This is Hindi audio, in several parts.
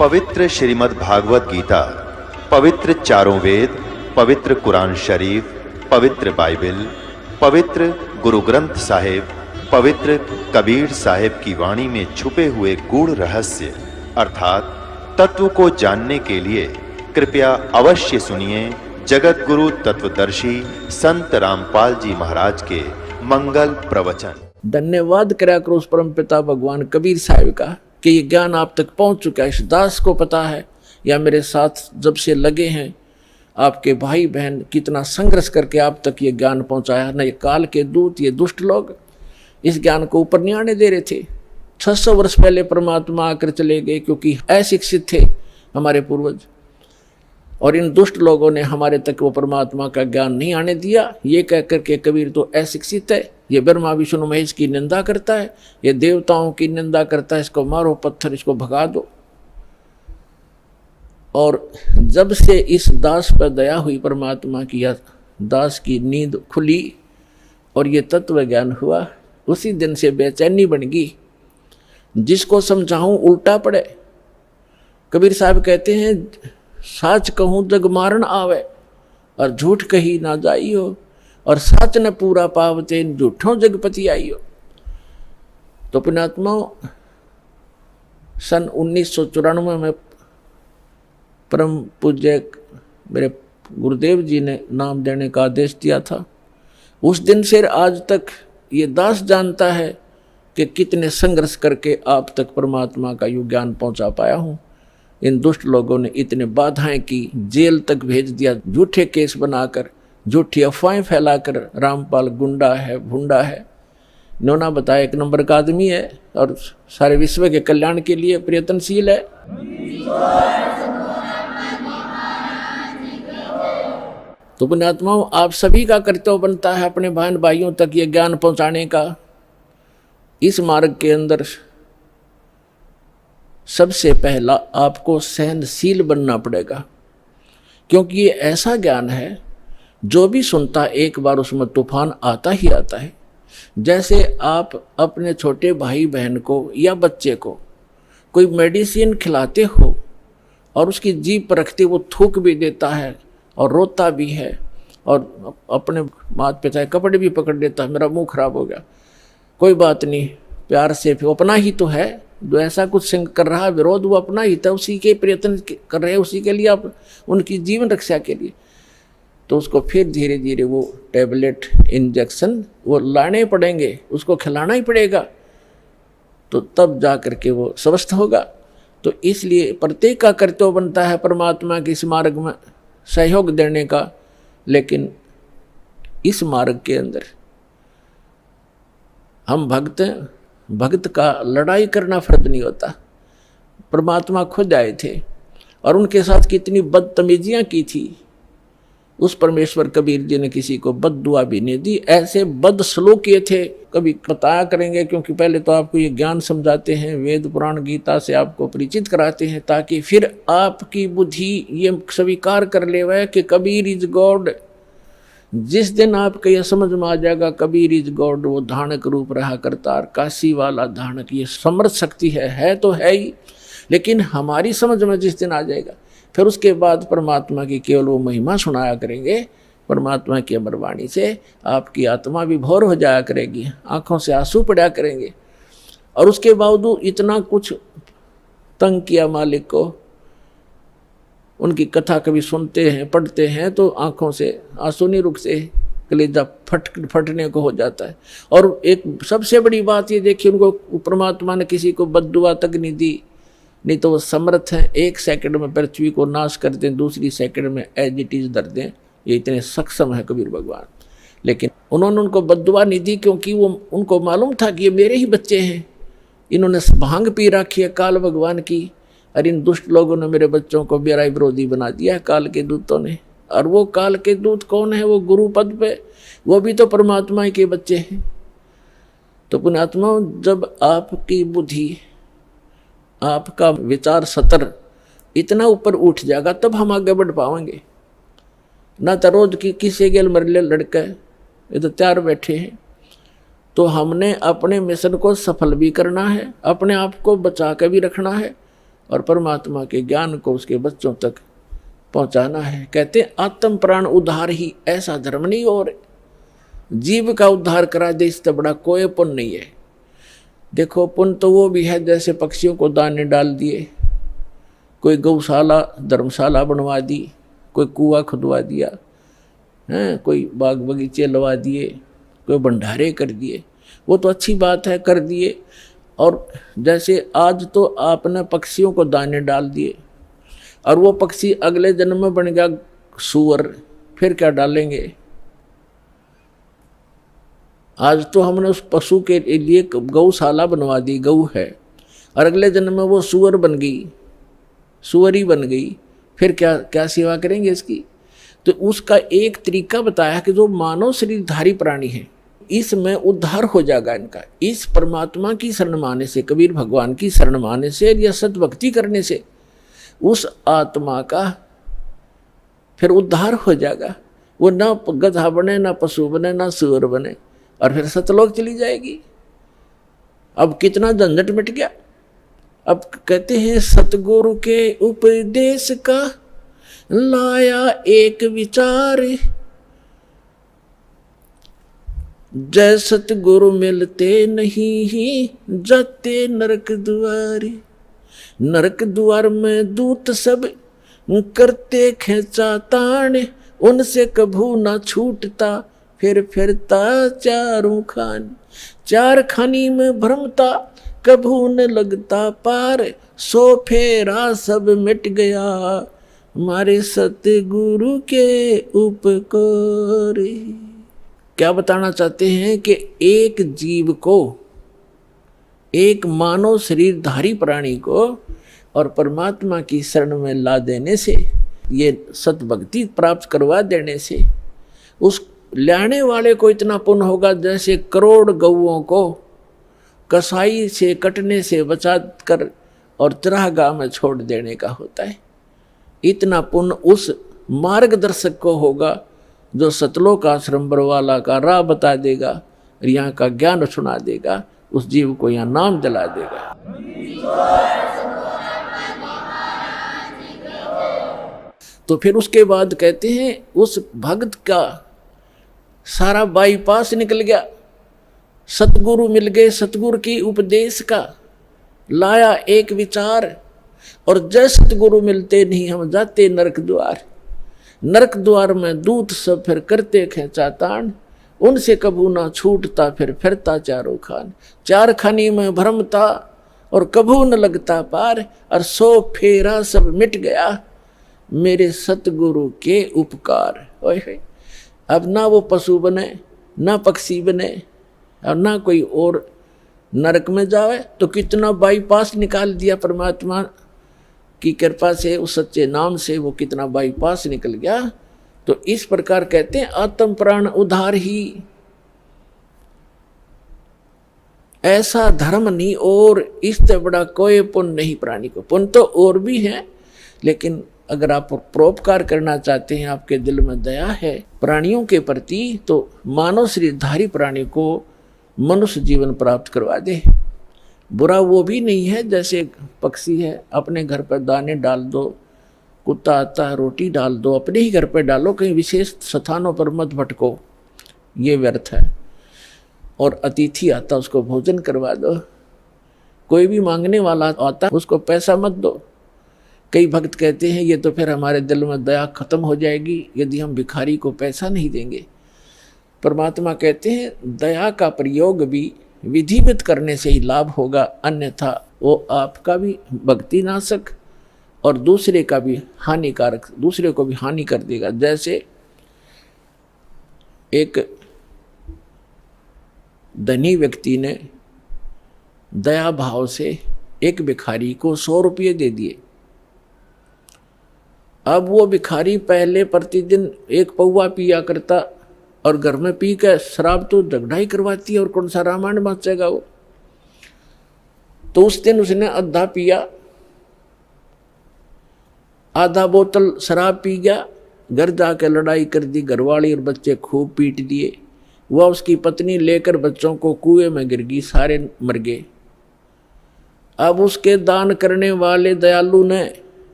पवित्र श्रीमद् भागवत गीता, पवित्र चारों वेद, पवित्र कुरान शरीफ, पवित्र बाइबल, पवित्र गुरु ग्रंथ साहिब, पवित्र कबीर साहिब की वाणी में छुपे हुए गूढ़ रहस्य अर्थात तत्व को जानने के लिए कृपया अवश्य सुनिए जगत गुरु तत्वदर्शी संत रामपाल जी महाराज के मंगल प्रवचन। धन्यवाद करा करो उस परम पिता भगवान कबीर साहिब का कि ये ज्ञान आप तक पहुंच चुका है। इस दास को पता है या मेरे साथ जब से लगे हैं आपके भाई बहन कितना संघर्ष करके आप तक ये ज्ञान पहुंचाया। न ये काल के दूत, ये दुष्ट लोग इस ज्ञान को ऊपर नहीं आने दे रहे थे। 600 वर्ष पहले परमात्मा आकर चले गए क्योंकि अशिक्षित थे हमारे पूर्वज, और इन दुष्ट लोगों ने हमारे तक वो परमात्मा का ज्ञान नहीं आने दिया। ये कह करके कबीर तो अशिक्षित है, ये ब्रह्मा विष्णु महेश की निंदा करता है, ये देवताओं की निंदा करता है, इसको मारो पत्थर, इसको भगा दो। और जब से इस दास पर दया हुई परमात्मा की, या दास की नींद खुली और ये तत्व ज्ञान हुआ, उसी दिन से बेचैनी बन गई। जिसको समझाऊं उल्टा पड़े। कबीर साहब कहते हैं साच कहूं जग मारन आवे और झूठ कही ना जाइयो, और साच न पूरा पावते झूठों जगपति आइयो। तो पुण्यात्माओं, सन 1994 में परम पूज्य मेरे गुरुदेव जी ने नाम देने का आदेश दिया था। उस दिन से आज तक ये दास जानता है कि कितने संघर्ष करके आप तक परमात्मा का यू ज्ञान पहुंचा पाया हूँ। इन दुष्ट लोगों ने इतने बाधाएं की, जेल तक भेज दिया, झूठे केस बनाकर, झूठी अफवाहें फैलाकर रामपाल गुंडा है, भुंडा है। इन्होंने बताया 1 नंबर का आदमी है और सारे विश्व के कल्याण के लिए प्रयत्नशील है। तो पुण्यात्माओं, आप सभी का कर्तव्य बनता है अपने बहन भाइयों तक ये ज्ञान पहुंचाने का। इस मार्ग के अंदर सबसे पहला आपको सहनशील बनना पड़ेगा, क्योंकि ये ऐसा ज्ञान है जो भी सुनता एक बार उसमें तूफान आता ही आता है। जैसे आप अपने छोटे भाई बहन को या बच्चे को कोई मेडिसिन खिलाते हो और उसकी जीभ पर रखते वो थूक भी देता है और रोता भी है, और अपने माता पिता के कपड़े भी पकड़ लेता है, मेरा मुंह खराब हो गया, कोई बात नहीं, प्यार से, फिर अपना ही तो है जो ऐसा कुछ कर रहा है, विरोध वो अपना ही था, उसी के प्रयत्न कर रहे हैं, उसी के लिए आप उनकी जीवन रक्षा के लिए। तो उसको फिर धीरे धीरे वो टैबलेट, इंजेक्शन वो लाने पड़ेंगे, उसको खिलाना ही पड़ेगा, तो तब जा कर के वो स्वस्थ होगा। तो इसलिए प्रत्येक का कर्तव्य बनता है परमात्मा के इस मार्ग में सहयोग देने का। लेकिन इस मार्ग के अंदर हम भक्त का लड़ाई करना फर्ज नहीं होता। परमात्मा खुद आए थे और उनके साथ कितनी बदतमीजियां की थी। उस परमेश्वर कबीर जी ने किसी को बद्दुआ भी नहीं दी, ऐसे बद सलूक किए थे। कभी बताया करेंगे, क्योंकि पहले तो आपको ये ज्ञान समझाते हैं, वेद पुराण गीता से आपको परिचित कराते हैं, ताकि फिर आपकी बुद्धि ये स्वीकार कर ले वह कि कबीर इज गॉड। जिस दिन आपको यह समझ में आ जाएगा कबीर इज गॉड, वो धानक रूप रहा करतार, काशी वाला धानक, ये समर्थ शक्ति है तो है ही, लेकिन हमारी समझ में जिस दिन आ जाएगा, फिर उसके बाद परमात्मा की केवल वो महिमा सुनाया करेंगे। परमात्मा की अमर वाणी से आपकी आत्मा विभोर हो जाया करेगी, आंखों से आंसू पड़ा करेंगे। और उसके बावजूद इतना कुछ तंग किया मालिक को, उनकी कथा कभी सुनते हैं, पढ़ते हैं तो आंखों से आंसू नहीं रुकते, कलेजा फटने को हो जाता है। और एक सबसे बड़ी बात ये देखिए, उनको परमात्मा ने किसी को बद्दुआ तक नहीं दी, नहीं तो वो समर्थ हैं 1 सेकंड में पृथ्वी को नाश कर दें, दूसरी सेकंड में एज इट इज धर दें। ये इतने सक्षम है कबीर भगवान। लेकिन उन्होंने उनको बद्दुआ नहीं दी, क्योंकि वो उनको मालूम था कि ये मेरे ही बच्चे हैं। इन्होंने भांग पी रखी है काल भगवान की, और इन दुष्ट लोगों ने मेरे बच्चों को मेरा विरोधी बना दिया है काल के दूतों ने। और वो काल के दूत कौन है? वो गुरु पद पे, वो भी तो परमात्मा के बच्चे हैं। तो पुण्यात्मा, जब आपकी बुद्धि, आपका विचार सतर इतना ऊपर उठ जाएगा, तब हम आगे बढ़ पाएंगे। ना तो रोज की किसी गेल मरले लड़के ये तो तैयार बैठे हैं। तो हमने अपने मिशन को सफल भी करना है, अपने आप को बचा के भी रखना है, और परमात्मा के ज्ञान को उसके बच्चों तक पहुंचाना है। कहते हैं आत्म प्राण उद्धार ही, ऐसा धर्म नहीं और जीव का उद्धार करा दे, इससे बड़ा कोई पुण्य नहीं है। देखो पुण्य तो वो भी है जैसे पक्षियों को दाने डाल दिए, कोई गौशाला धर्मशाला बनवा दी, कोई कुआं खुदवा दिया है, कोई बाग बगीचे लगा दिए, कोई भंडारे कर दिए, वो तो अच्छी बात है कर दिए। और जैसे आज तो आपने पक्षियों को दाने डाल दिए और वो पक्षी अगले जन्म में बन गया सूअर, फिर क्या डालेंगे? आज तो हमने उस पशु के लिए गौशाला बनवा दी, गऊ है, और अगले जन्म में वो सूअर बन गई, सूअरी बन गई, फिर क्या क्या सेवा करेंगे इसकी? तो उसका एक तरीका बताया कि जो मानव शरीरधारी प्राणी है इसमें उद्धार हो जाएगा इनका, इस परमात्मा की शरण माने से, कबीर भगवान की शरण माने से या सतभक्ति करने से उस आत्मा का फिर उद्धार हो जाएगा। वो ना गधा बने, ना पशु बने, ना सूअर बने, और फिर सतलोक चली जाएगी। अब कितना झंझट मिट गया। अब कहते हैं सतगुरु के उपदेश का लाया एक विचार, जय सतगुरु मिलते नहीं जाते नरक द्वार। नरक द्वार में दूत सब करते खेचा तान, उनसे कभू ना छूटता फिर फिरता चारों खान। चार खानी में भ्रमता कभू न लगता पार, सो फेरा सब मिट गया हमारे सतगुरु के उपकार। क्या बताना चाहते हैं कि एक जीव को, एक मानव शरीरधारी प्राणी को और परमात्मा की शरण में ला देने से, ये सतभक्ति प्राप्त करवा देने से उस लाने वाले को इतना पुण्य होगा जैसे करोड़ गौओं को कसाई से कटने से बचा कर और चरागाह में छोड़ देने का होता है। इतना पुण्य उस मार्गदर्शक को होगा जो सतलोक आश्रम बरवाला का राह बता देगा और यहाँ का ज्ञान सुना देगा, उस जीव को यहाँ नाम दिला देगा। तो फिर उसके बाद कहते हैं उस भक्त का सारा बाईपास निकल गया, सतगुरु मिल गए, सतगुरु की उपदेश का लाया एक विचार, और जय सतगुरु मिलते नहीं हम जाते नरक द्वार। नरक द्वार में दूत सब फिर करते खेचा तान, उनसे कभू ना छूटता फिर फिरता चारों खान। चार खानी में भ्रमता और कभू न लगता पार, और सो फेरा सब मिट गया मेरे सतगुरु के उपकार। ओए अब ना वो पशु बने, ना पक्षी बने, और ना कोई और नरक में जावे, तो कितना बाईपास निकाल दिया परमात्मा की कृपा से, उस सच्चे नाम से वो कितना बाईपास निकल गया। तो इस प्रकार कहते हैं आत्म प्राण उद्धार ही, ऐसा धर्म नहीं और इससे बड़ा कोई पुण्य नहीं प्राणी को। पुण्य तो और भी है, लेकिन अगर आप परोपकार करना चाहते हैं, आपके दिल में दया है प्राणियों के प्रति, तो मानव शरीरधारी प्राणी को मनुष्य जीवन प्राप्त करवा दे। बुरा वो भी नहीं है जैसे पक्षी है, अपने घर पर दाने डाल दो, कुत्ता आता है रोटी डाल दो, अपने ही घर पर डालो, कहीं विशेष स्थानों पर मत भटको, ये व्यर्थ है। और अतिथि आता उसको भोजन करवा दो, कोई भी मांगने वाला आता उसको पैसा मत दो। कई भक्त कहते हैं ये तो फिर हमारे दिल में दया खत्म हो जाएगी यदि हम भिखारी को पैसा नहीं देंगे। परमात्मा कहते हैं दया का प्रयोग भी विधिवत करने से ही लाभ होगा, अन्यथा वो आपका भी भक्ति नाशक और दूसरे का भी हानिकारक, दूसरे को भी हानि कर देगा। जैसे एक धनी व्यक्ति ने दया भाव से एक भिखारी को 100 रुपये दे दिए। अब वो भिखारी पहले प्रतिदिन 1 पौवा पिया करता और घर में पी के शराब तो झगड़ा ही करवाती है और कौन सा रामायण बचेगा वो। तो उस दिन उसने आधा पिया, आधा बोतल शराब पी गया, घर जाके लड़ाई कर दी, घरवाली और बच्चे खूब पीट दिए। वह उसकी पत्नी लेकर बच्चों को कुएं में गिर गई, सारे मर गए। अब उसके दान करने वाले दयालु ने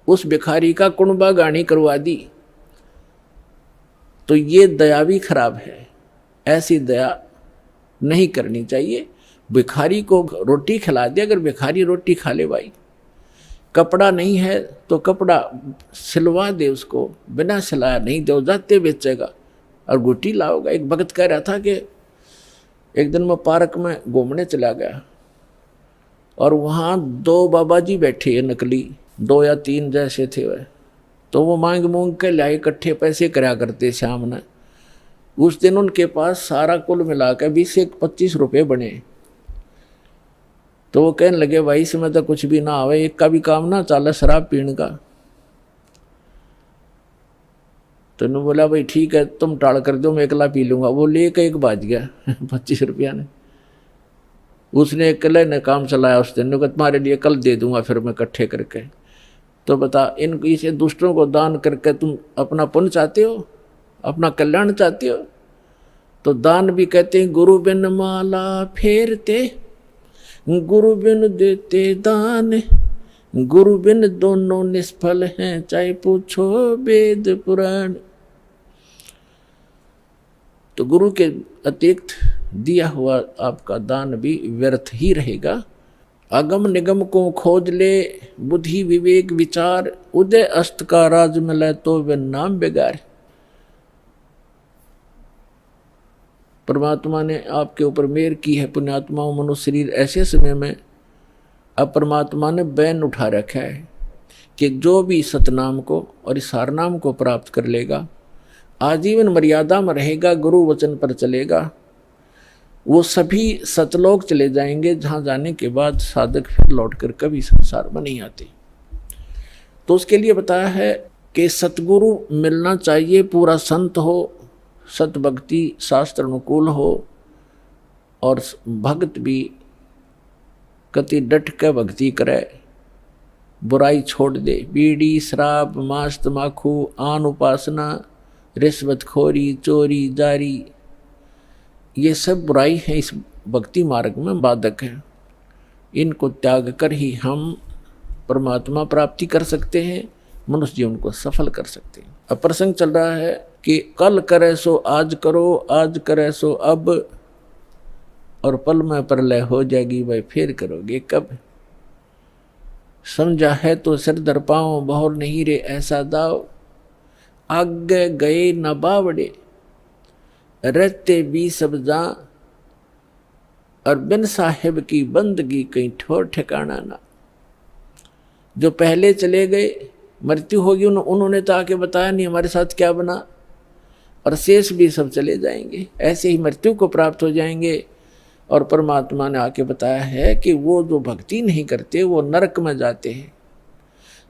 उस भिखारी का कुणबा गानी करवा दी, तो ये दया भी खराब है। ऐसी दया नहीं करनी चाहिए। भिखारी को रोटी खिला दे, अगर भिखारी रोटी खा ले भाई, कपड़ा नहीं है तो कपड़ा सिलवा दे उसको, बिना सिलाया नहीं दो जाते बेचेगा और गुटी लाओगा। एक भगत कह रहा था कि एक दिन मैं पार्क में घूमने चला गया और वहाँ 2 बाबा जी बैठे हैं, नकली 2 या 3 जैसे थे वह, तो वो मांग मूंग के लाए, इकट्ठे पैसे कराया करते शाम ने। उस दिन उनके पास सारा कुल मिला के 20 से 25 रुपये बने। तो वो कहने लगे भाई इसमें तो कुछ भी ना आवे, एक का भी काम ना चले शराब पीने का। तो उन्होंने बोला भाई ठीक है तुम टाल कर दो, मैं अकेला पी लूंगा। वो लेकर एक बाज गया 25 रुपया ने। उसने अकेले ने काम चलाया उस दिन, तुम्हारे लिए कल दे दूंगा फिर मैं इकट्ठे करके। तो बता, इन इसे दूसरों को दान करके तुम अपना पुण्य चाहते हो, अपना कल्याण चाहते हो? तो दान भी कहते हैं गुरु बिन माला फेरते, गुरु बिन देते दान, गुरु बिन दोनों निष्फल हैं, चाहे पूछो वेद पुराण। तो गुरु के अतिरिक्त दिया हुआ आपका दान भी व्यर्थ ही रहेगा। अगम निगम को खोज ले, बुद्धि विवेक विचार, उदय अस्त का राज मिले तो वे नाम बेगार। परमात्मा ने आपके ऊपर मेहर की है पुण्यात्माओं। मनुष्य शरीर ऐसे समय में अब परमात्मा ने बैन उठा रखा है कि जो भी सतनाम को और इस हारनाम को प्राप्त कर लेगा, आजीवन मर्यादा में रहेगा, गुरु वचन पर चलेगा, वो सभी सतलोक चले जाएंगे, जहाँ जाने के बाद साधक फिर लौटकर कभी संसार में नहीं आते। तो उसके लिए बताया है कि सतगुरु मिलना चाहिए, पूरा संत हो, सत भक्ति शास्त्र अनुकूल हो और भक्त भी कति डट के भक्ति करे, बुराई छोड़ दे। बीड़ी शराब मांस तमाकू आन उपासना रिश्वतखोरी चोरी जारी, ये सब बुराई है, इस भक्ति मार्ग में बाधक है। इनको त्याग कर ही हम परमात्मा प्राप्ति कर सकते हैं, मनुष्य जीवन को सफल कर सकते हैं। अब प्रसंग चल रहा है कि कल करे सो आज करो, आज करे सो अब, और पल में प्रलय हो जाएगी, भाई फिर करोगे कब। समझा है तो सिर दर पाओ, बहुर नहीं रे ऐसा दाव, आगे गए न बावड़े, रहते भी सब जा, और बिन साहिब की बंदगी कहीं ठोर ठिकाना ना। जो पहले चले गए, मृत्यु होगी, उन्होंने तो आके बताया नहीं हमारे साथ क्या बना, और शेष भी सब चले जाएंगे, ऐसे ही मृत्यु को प्राप्त हो जाएंगे। और परमात्मा ने आके बताया है कि वो जो भक्ति नहीं करते वो नरक में जाते हैं।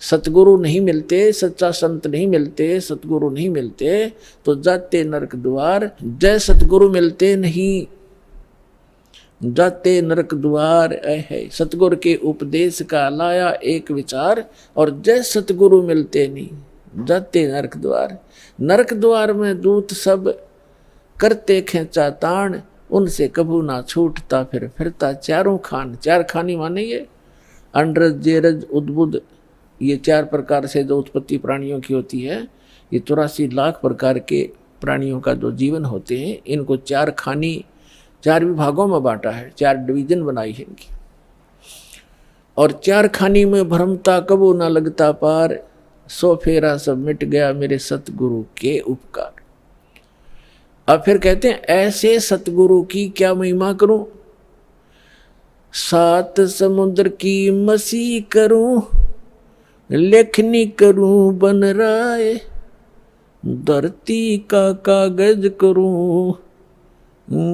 सतगुरु नहीं मिलते, सच्चा संत नहीं मिलते, सतगुरु नहीं मिलते तो जाते नरक द्वार। जय सतगुरु मिलते नहीं जाते नरक द्वार। है सतगुरु के उपदेश का लाया एक विचार, और जय सतगुरु मिलते नहीं जाते नरक द्वार। नरक द्वार में दूत सब करते खेचा ताण, उनसे कभू ना छूटता फिर फिरता चारों खान। चार खानी माने ये अंडरज जेरज उद्बुद, ये 4 प्रकार से जो उत्पत्ति प्राणियों की होती है, ये 84 लाख प्रकार के प्राणियों का जो जीवन होते हैं, इनको 4 खानी 4 विभागों में बांटा है, 4 डिवीजन बनाई है इनकी। और 4 खानी में भ्रमता कबू ना लगता पार, सो फेरा सब मिट गया मेरे सतगुरु के उपकार। अब फिर कहते हैं ऐसे सतगुरु की क्या महिमा करूं, 7 समुद्र की मसी करूं, लेखनी करूं बन राय, धरती का कागज करूं,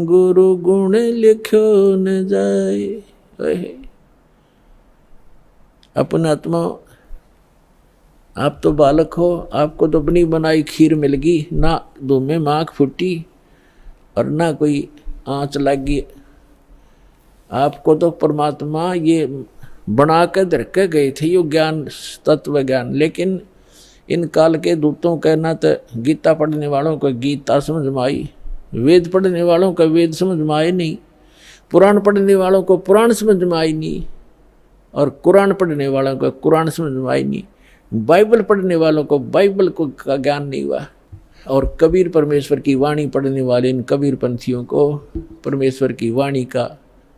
गुरु गुण लिखो न जाए। अपना आत्मा, आप तो बालक हो, आपको तो अपनी बनाई खीर मिल गई, ना दो में माख फूटी और ना कोई आँच लगी। आपको तो परमात्मा ये बना के धर के गए थे, यो ज्ञान तत्व ज्ञान। लेकिन इन काल के दूतों का ना तो गीता पढ़ने वालों को गीता समझ में आई, वेद पढ़ने वालों का वेद समझ में आए नहीं, पुराण पढ़ने वालों को पुराण समझ में आई नहीं। और कुरान पढ़ने वालों को कुरान समझ में आई नहीं, बाइबल पढ़ने वालों को बाइबल को का ज्ञान नहीं हुआ, और कबीर परमेश्वर की वाणी पढ़ने वाले इन कबीर पंथियों को परमेश्वर की वाणी का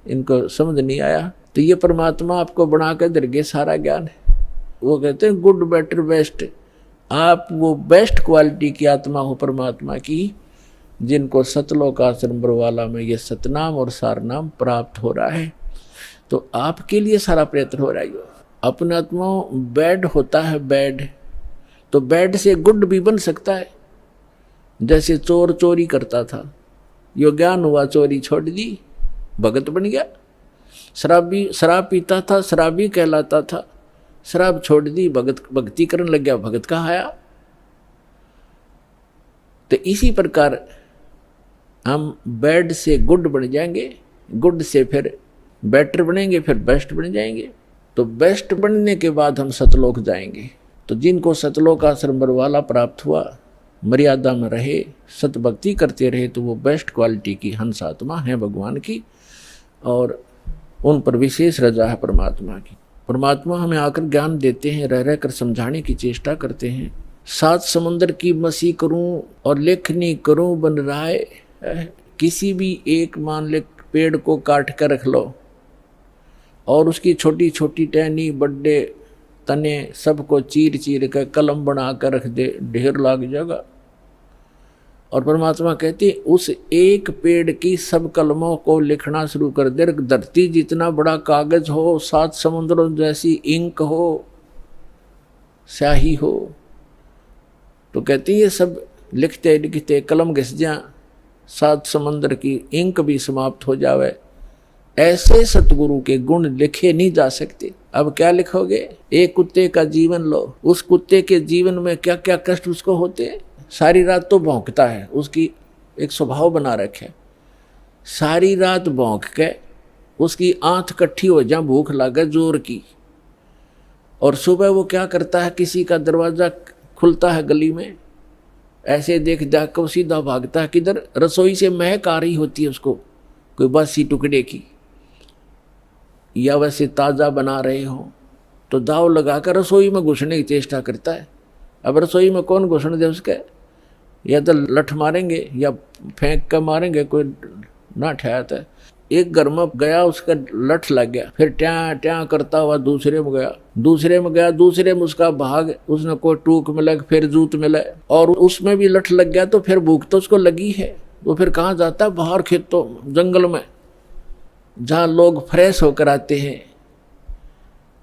इनको समझ नहीं आया। तो ये परमात्मा आपको बना कर दरगे सारा ज्ञान है। वो कहते हैं गुड बेटर बेस्ट, आप वो बेस्ट क्वालिटी की आत्मा हो परमात्मा की, जिनको सतलोक आश्रम बरवाला में ये सतनाम और सारनाम प्राप्त हो रहा है। तो आपके लिए सारा प्रयत्न हो रहा है। अपना आत्मा बैड होता है, बैड तो बैड से गुड भी बन सकता है। जैसे चोर चोरी करता था, यो ज्ञान हुआ, चोरी छोड़ दी, भगत बन गया। शराबी शराब पीता था, शराबी कहलाता था, शराब छोड़ दी, भक्ति करने लग गया, भगत कहाँ आया। तो इसी प्रकार हम बैड से गुड बन जाएंगे, गुड से फिर बेटर बनेंगे, फिर बेस्ट बन जाएंगे। तो बेस्ट बनने के बाद हम सतलोक जाएंगे। तो जिनको सतलोक आश्रम बरवाला प्राप्त हुआ, मर्यादा में रहे, सतभक्ति करते रहे, तो वो बेस्ट क्वालिटी की हंस आत्मा है भगवान की, और उन पर विशेष रजा है परमात्मा की। परमात्मा हमें आकर ज्ञान देते हैं, रह रह कर समझाने की चेष्टा करते हैं। 7 समुंदर की मसी करूं और लेखनी करूं बन रहा है। किसी भी एक मान ले पेड़ को काट कर रख लो और उसकी छोटी छोटी टहनी बड़े तने सबको चीर चीर कर कलम बना कर रख दे, ढेर लग जाएगा। और परमात्मा कहती उस एक पेड़ की सब कलमों को लिखना शुरू कर दे। धरती जितना बड़ा कागज हो, 7 समुद्रों जैसी इंक हो, स्याही हो, तो कहती ये सब लिखते लिखते कलम घिस जा, 7 समंदर की इंक भी समाप्त हो जावे। ऐसे सतगुरु के गुण लिखे नहीं जा सकते। अब क्या लिखोगे? एक कुत्ते का जीवन लो, उस कुत्ते के जीवन में क्या क्या कष्ट उसको होते। सारी रात तो भौंकता है, उसकी एक स्वभाव बना रखे, सारी रात भौंक के उसकी आंख इकट्ठी हो जा, भूख लगे जोर की, और सुबह वो क्या करता है, किसी का दरवाजा खुलता है गली में, ऐसे देख जाकर वो सीधा भागता है किधर, रसोई से महक आ रही होती है उसको कोई बासी टुकड़े की, या वैसे ताज़ा बना रहे हो तो दाव लगाकर रसोई में घुसने की चेष्टा करता है। अब रसोई में कौन घुसने दे उसके, या तो लठ मारेंगे या फेंक कर मारेंगे, कोई ना ठहरता है। एक घर में गया, उसका लठ लग गया, फिर ट्यां ट्यां करता हुआ दूसरे में गया, दूसरे में गया, दूसरे में उसका भाग, उसने कोई टूक मिला, फिर जूत मिला, और उसमें भी लठ लग गया, तो फिर भूख तो उसको लगी है। वो फिर कहाँ जाता है? बाहर खेतों जंगल में, जहाँ लोग फ्रेश होकर आते हैं,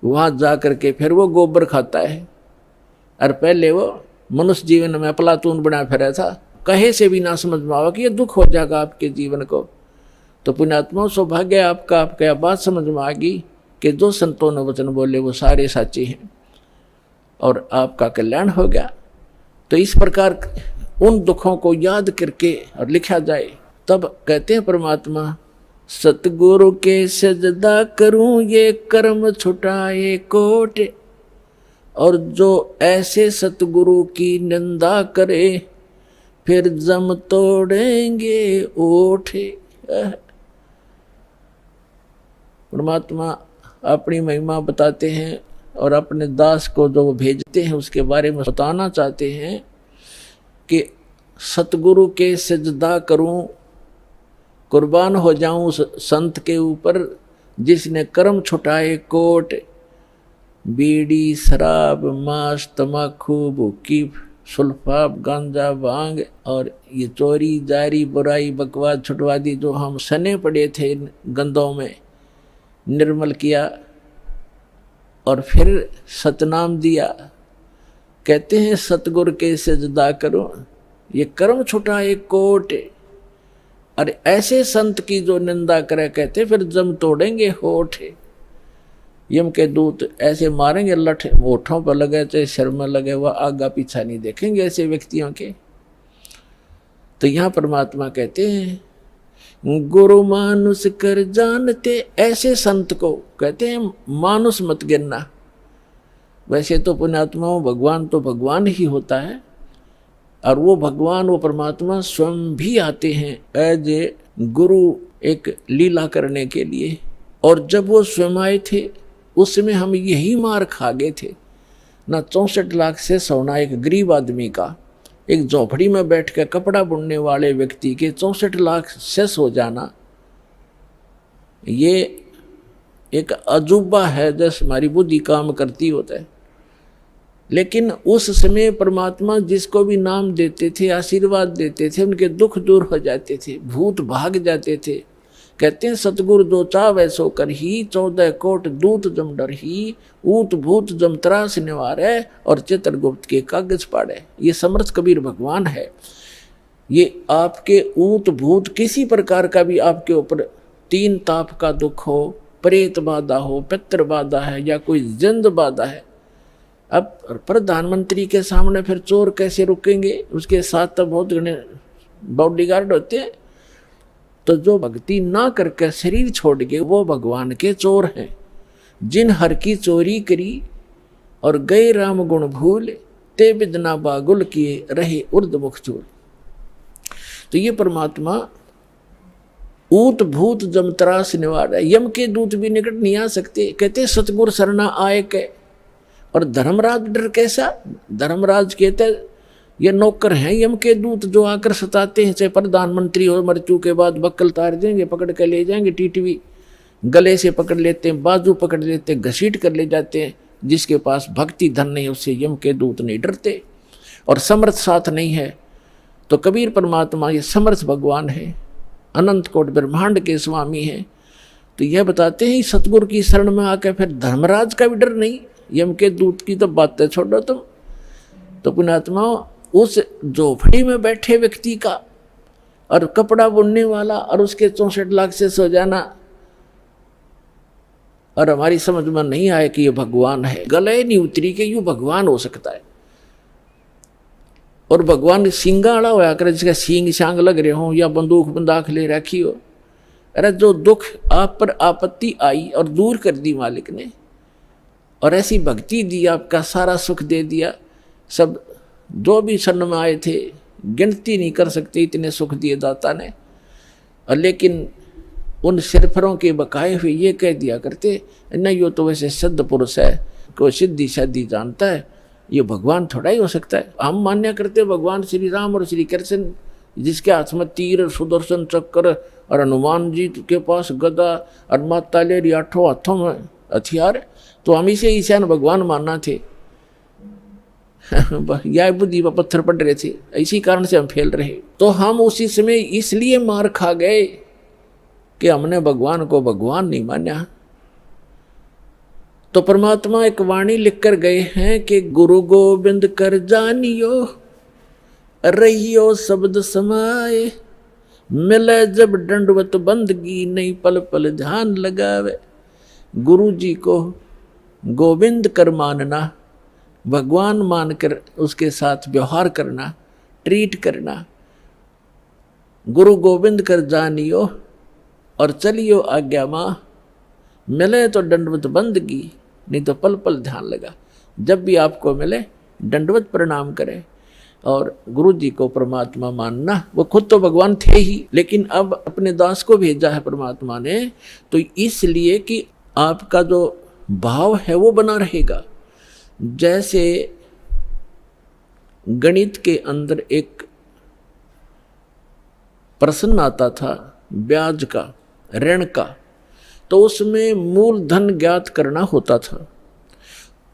वहाँ जा करके फिर वो गोबर खाता है। और पहले वो मनुष्य जीवन में अफलातून बना फिरा था, कहे से भी ना समझ में आवा कि ये दुख हो जाएगा आपके जीवन को। तो पुण्यात्मा सौभाग्य आपका, आपका बात समझ में आ गई कि जो संतों ने वचन बोले वो सारे साचे हैं और आपका कल्याण हो गया। तो इस प्रकार उन दुखों को याद करके और लिखा जाए। तब कहते हैं परमात्मा, सतगुरु के सजदा करूं ये कर्म छुटाए कोट, और जो ऐसे सतगुरु की निंदा करे फिर जम तोड़ेंगे ओठे। परमात्मा अपनी महिमा बताते हैं और अपने दास को जो वो भेजते हैं उसके बारे में बताना चाहते हैं कि सतगुरु के सजदा करूं, कुर्बान हो जाऊं उस संत के ऊपर जिसने कर्म छुटाए कोट। बीड़ी, शराब, मांस, तम्बाकू, भूकी, सुल्फा, गांजा, भांग और ये चोरी, जारी, बुराई, बकवाद, छुटवादी जो हम सने पड़े थे गंदों में, निर्मल किया और फिर सतनाम दिया। कहते हैं सतगुरु के सजदा करो ये कर्म छुटाए कोट। अरे ऐसे संत की जो निंदा करे, कहते फिर जम तोड़ेंगे होठ। यम के दूत ऐसे मारेंगे, लठ होठों पर लगे चाहे सिर में लगे, वह आगा पीछा नहीं देखेंगे ऐसे व्यक्तियों के। तो यहाँ परमात्मा कहते हैं गुरु मानुष कर जानते, ऐसे संत को कहते हैं मानुष मत गिनना। वैसे तो पुण्यात्माओं भगवान तो भगवान ही होता है, और वो भगवान वो परमात्मा स्वयं भी आते हैं एज ए गुरु एक लीला करने के लिए। और जब वो स्वयं आए थे उस समय हम यही मार खा गए थे ना। 64 लाख से सोना एक गरीब आदमी का, एक झोपड़ी में बैठ कर कपड़ा बुनने वाले व्यक्ति के 64 लाख सेस हो जाना, ये एक अजूबा है जैसे हमारी बुद्धि काम करती होता है। लेकिन उस समय परमात्मा जिसको भी नाम देते थे, आशीर्वाद देते थे, उनके दुख दूर हो जाते थे, भूत भाग जाते थे। कहते हैं सतगुरु जो चावै सो कर ही, 14 कोट दूत जम डर ही, ऊत भूत जम त्रास निवारे और चित्रगुप्त के कागज पाड़े। ये समर्थ कबीर भगवान है। ये आपके ऊत भूत किसी प्रकार का भी आपके ऊपर 3 ताप का दुख हो, प्रेत बाधा हो, पितृ बाधा है या कोई जिंद बाधा है, अब प्रधानमंत्री के सामने फिर चोर कैसे रुकेंगे? उसके साथ तो बहुत घने बॉडीगार्ड होते हैं। तो जो भक्ति ना करके शरीर छोड़ के वो भगवान के चोर हैं। जिन हर की चोरी करी और गए राम गुण भूल, ते बिदना बागुल किए रहे उर्द चूल। तो ये परमात्मा ऊत भूत जमतरास निवार है। यम के दूत भी निकट नहीं आ सकते। कहते सतगुर सरना आए के। और धर्मराज डर कैसा? धर्मराज कहते ये नौकर हैं यम के दूत जो आकर सताते हैं, चाहे प्रधानमंत्री हो, मृत्यु के बाद बक्कल तार देंगे, पकड़ कर ले जाएंगे, टीटवी गले से पकड़ लेते हैं, बाजू पकड़ लेते हैं, घसीट कर ले जाते हैं। जिसके पास भक्ति धन नहीं उससे यम के दूत नहीं डरते। और समर्थ साथ नहीं है तो कबीर परमात्मा ये समर्थ भगवान है, अनंत कोट ब्रह्मांड के स्वामी हैं। तो यह बताते हैं सतगुरु की शरण में आकर फिर धर्मराज का भी डर नहीं, यम के दूत की तो बातें छोड़ो तुम। तो पुण्यात्मा उस झोपड़ी में बैठे व्यक्ति का और कपड़ा बुनने वाला और उसके 64 लाख से सो जाना, और हमारी समझ में नहीं आया कि ये भगवान है। गले नहीं उतरी के यूं भगवान हो सकता है। और भगवान सिंगाड़ा होया करे, जिसका सींग शांग लग रहे हो या बंदूक बंदाख ले रखी हो। अरे जो दुख आप पर आपत्ति आई और दूर कर दी मालिक ने, और ऐसी भक्ति दी, आपका सारा सुख दे दिया। सब जो भी शरण में आए थे गिनती नहीं कर सकते इतने सुख दिए दाता ने। और लेकिन उन सिरफरों के बकाए हुए ये कह दिया करते, नहीं यो तो वैसे सिद्ध पुरुष है, कोई सिद्धि शादी जानता है, ये भगवान थोड़ा ही हो सकता है। हम मान्य करते भगवान श्री राम और श्री कृष्ण, जिसके हाथ में तीर, सुदर्शन चक्र, और हनुमान जी के पास गदा, और माता लेरी 8 हाथों में हथियार, तो हम इसे ईशान भगवान मानना थे। यह बुद्धि पर पत्थर पड़ रहे थे, इसी कारण से हम फेल रहे। तो हम उसी समय इसलिए मार खा गए कि हमने भगवान को भगवान नहीं माना। तो परमात्मा एक वाणी लिख कर गए हैं कि गुरु गोविंद कर जानियो, रहियो शब्द समाए, मिले जब दंडवत बंदगी, नहीं पल पल ध्यान लगावे। गुरु जी को गोविंद कर मानना, भगवान मानकर उसके साथ व्यवहार करना, ट्रीट करना। गुरु गोविंद कर जानियो और चलियो आज्ञा माँ, मिले तो दंडवत बंदगी, नहीं तो पल पल ध्यान लगा। जब भी आपको मिले दंडवत प्रणाम करें और गुरु जी को परमात्मा मानना। वो खुद तो भगवान थे ही, लेकिन अब अपने दास को भेजा है परमात्मा ने, तो इसलिए कि आपका जो भाव है वो बना रहेगा। जैसे गणित के अंदर एक प्रश्न आता था ब्याज का, ऋण का, तो उसमें मूलधन ज्ञात करना होता था।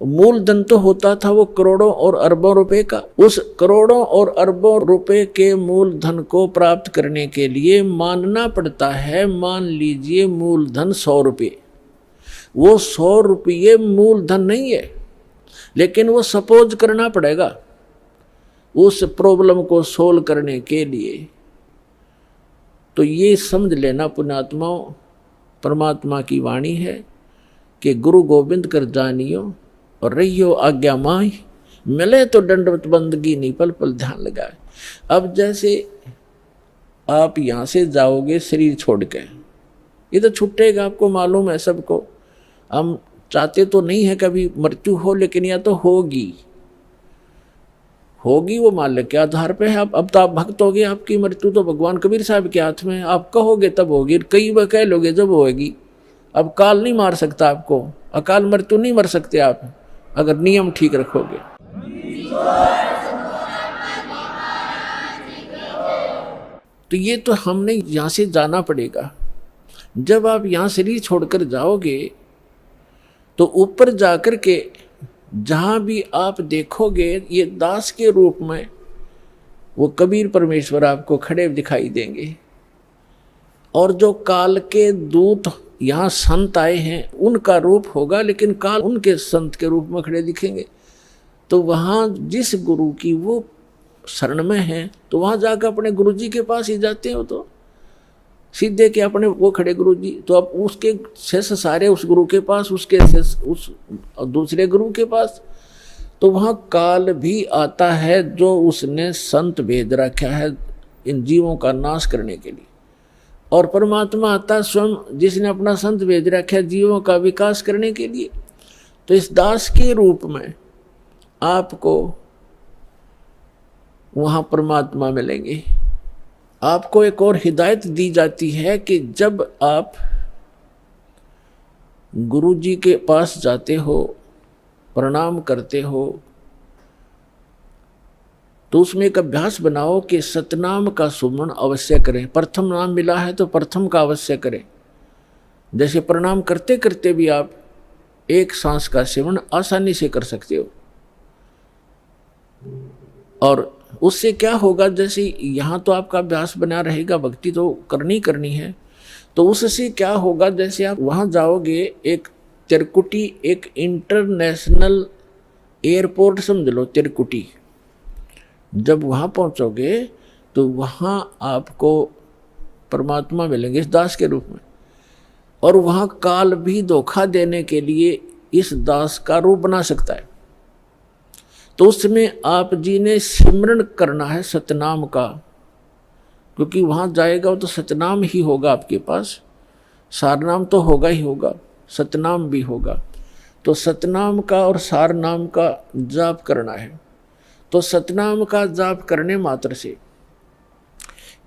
मूलधन तो होता था वो करोड़ों और अरबों रुपए का। उस करोड़ों और अरबों रुपए के मूलधन को प्राप्त करने के लिए मानना पड़ता है, मान लीजिए मूलधन 100 रुपये। वो 100 रुपये मूलधन नहीं है, लेकिन वो सपोज करना पड़ेगा उस प्रॉब्लम को सोल्व करने के लिए। तो ये समझ लेना पुण्यात्माओं, परमात्मा की वाणी है कि गुरु गोविंद कर जानियो और रहियो आज्ञा माही, मिले तो दंडवत बंदगी, नहीं पल पल ध्यान लगाए। अब जैसे आप यहाँ से जाओगे शरीर छोड़ के, ये तो छूटेगा, आपको मालूम है सबको। हम चाहते तो नहीं है कभी मृत्यु हो, लेकिन यह तो होगी होगी। वो मालिक के आधार पे है। अब तो आप भक्त हो गए, आपकी मृत्यु तो भगवान कबीर साहब के हाथ में। आप कहोगे तब होगी, कई बार कह लोगे जब होगी। अब काल नहीं मार सकता आपको, अकाल मृत्यु नहीं मर सकते आप अगर नियम ठीक रखोगे। तो ये तो हमने यहाँ से जाना पड़ेगा। जब आप यहाँ शरीर छोड़कर जाओगे तो ऊपर जाकर के जहाँ भी आप देखोगे ये दास के रूप में वो कबीर परमेश्वर आपको खड़े दिखाई देंगे। और जो काल के दूत यहाँ संत आए हैं उनका रूप होगा, लेकिन काल उनके संत के रूप में खड़े दिखेंगे। तो वहाँ जिस गुरु की वो शरण में है तो वहाँ जाकर अपने गुरु जी के पास ही जाते हो, तो सीधे के अपने वो खड़े गुरु जी, तो अब उसके शेष सारे उस गुरु के पास, उसके शेष उस दूसरे गुरु के पास। तो वहाँ काल भी आता है जो उसने संत भेज रखा है इन जीवों का नाश करने के लिए, और परमात्मा आता स्वयं जिसने अपना संत भेज रखा है जीवों का विकास करने के लिए। तो इस दास के रूप में आपको वहाँ परमात्मा मिलेंगे। आपको एक और हिदायत दी जाती है कि जब आप गुरु जी के पास जाते हो, प्रणाम करते हो, तो उसमें एक अभ्यास बनाओ कि सतनाम का सुमरण अवश्य करें। प्रथम नाम मिला है तो प्रथम का अवश्य करें। जैसे प्रणाम करते करते भी आप एक सांस का सेवन आसानी से कर सकते हो। और उससे क्या होगा, जैसे यहाँ तो आपका अभ्यास बना रहेगा, भक्ति तो करनी है, तो उससे क्या होगा, जैसे आप वहाँ जाओगे, एक तिरकुटी, एक इंटरनेशनल एयरपोर्ट समझ लो तिरकुटी, जब वहाँ पहुँचोगे तो वहाँ आपको परमात्मा मिलेंगे इस दास के रूप में। और वहाँ काल भी धोखा देने के लिए इस दास का रूप बना सकता है। तो उसमें आप जी ने सिमरन करना है सतनाम का, क्योंकि वहाँ जाएगा तो सतनाम ही होगा आपके पास, सारनाम तो होगा ही होगा, सतनाम भी होगा। तो सतनाम का और सारनाम का जाप करना है। तो सतनाम का जाप करने मात्र से,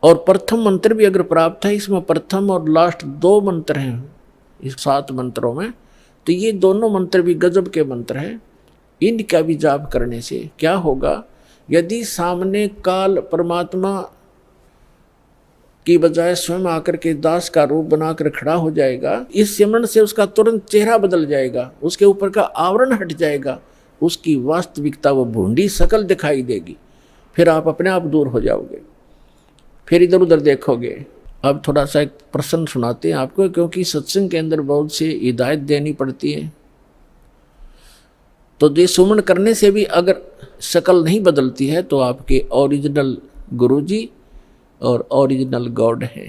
और प्रथम मंत्र भी अगर प्राप्त है, इसमें प्रथम और लास्ट 2 मंत्र हैं इस 7 मंत्रों में, तो ये दोनों मंत्र भी गजब के मंत्र हैं। इनका भी जाप करने से क्या होगा, यदि सामने काल परमात्मा की बजाय स्वयं आकर के दास का रूप बनाकर खड़ा हो जाएगा, इस सिमरन से उसका तुरंत चेहरा बदल जाएगा, उसके ऊपर का आवरण हट जाएगा, उसकी वास्तविकता वो भूंडी शकल दिखाई देगी। फिर आप अपने आप दूर हो जाओगे, फिर इधर उधर देखोगे। अब थोड़ा सा एक प्रश्न सुनाते हैं आपको, क्योंकि सत्संग के अंदर बहुत से हिदायत देनी पड़ती है। तो ये सुमन करने से भी अगर शकल नहीं बदलती है तो आपके ओरिजिनल गुरुजी और ओरिजिनल गॉड है।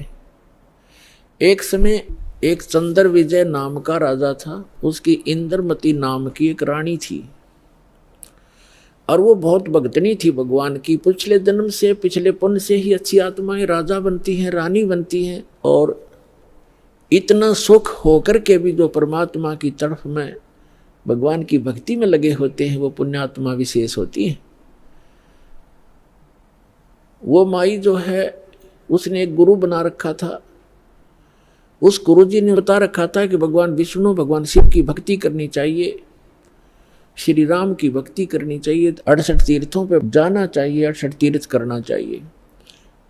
एक समय एक चंद्र विजय नाम का राजा था, उसकी इंद्रमती नाम की एक रानी थी, और वो बहुत भक्तनी थी भगवान की। पिछले जन्म से, पिछले पुण्य से ही अच्छी आत्माएं राजा बनती हैं, रानी बनती हैं, और इतना सुख होकर के भी जो परमात्मा की तरफ में भगवान की भक्ति में लगे होते हैं वो पुण्यात्मा विशेष होती हैं। वो माई जो है उसने एक गुरु बना रखा था। उस गुरु जी ने बता रखा था कि भगवान विष्णु, भगवान शिव की भक्ति करनी चाहिए, श्री राम की भक्ति करनी चाहिए, 68 तीर्थों पे जाना चाहिए, 68 तीर्थ करना चाहिए,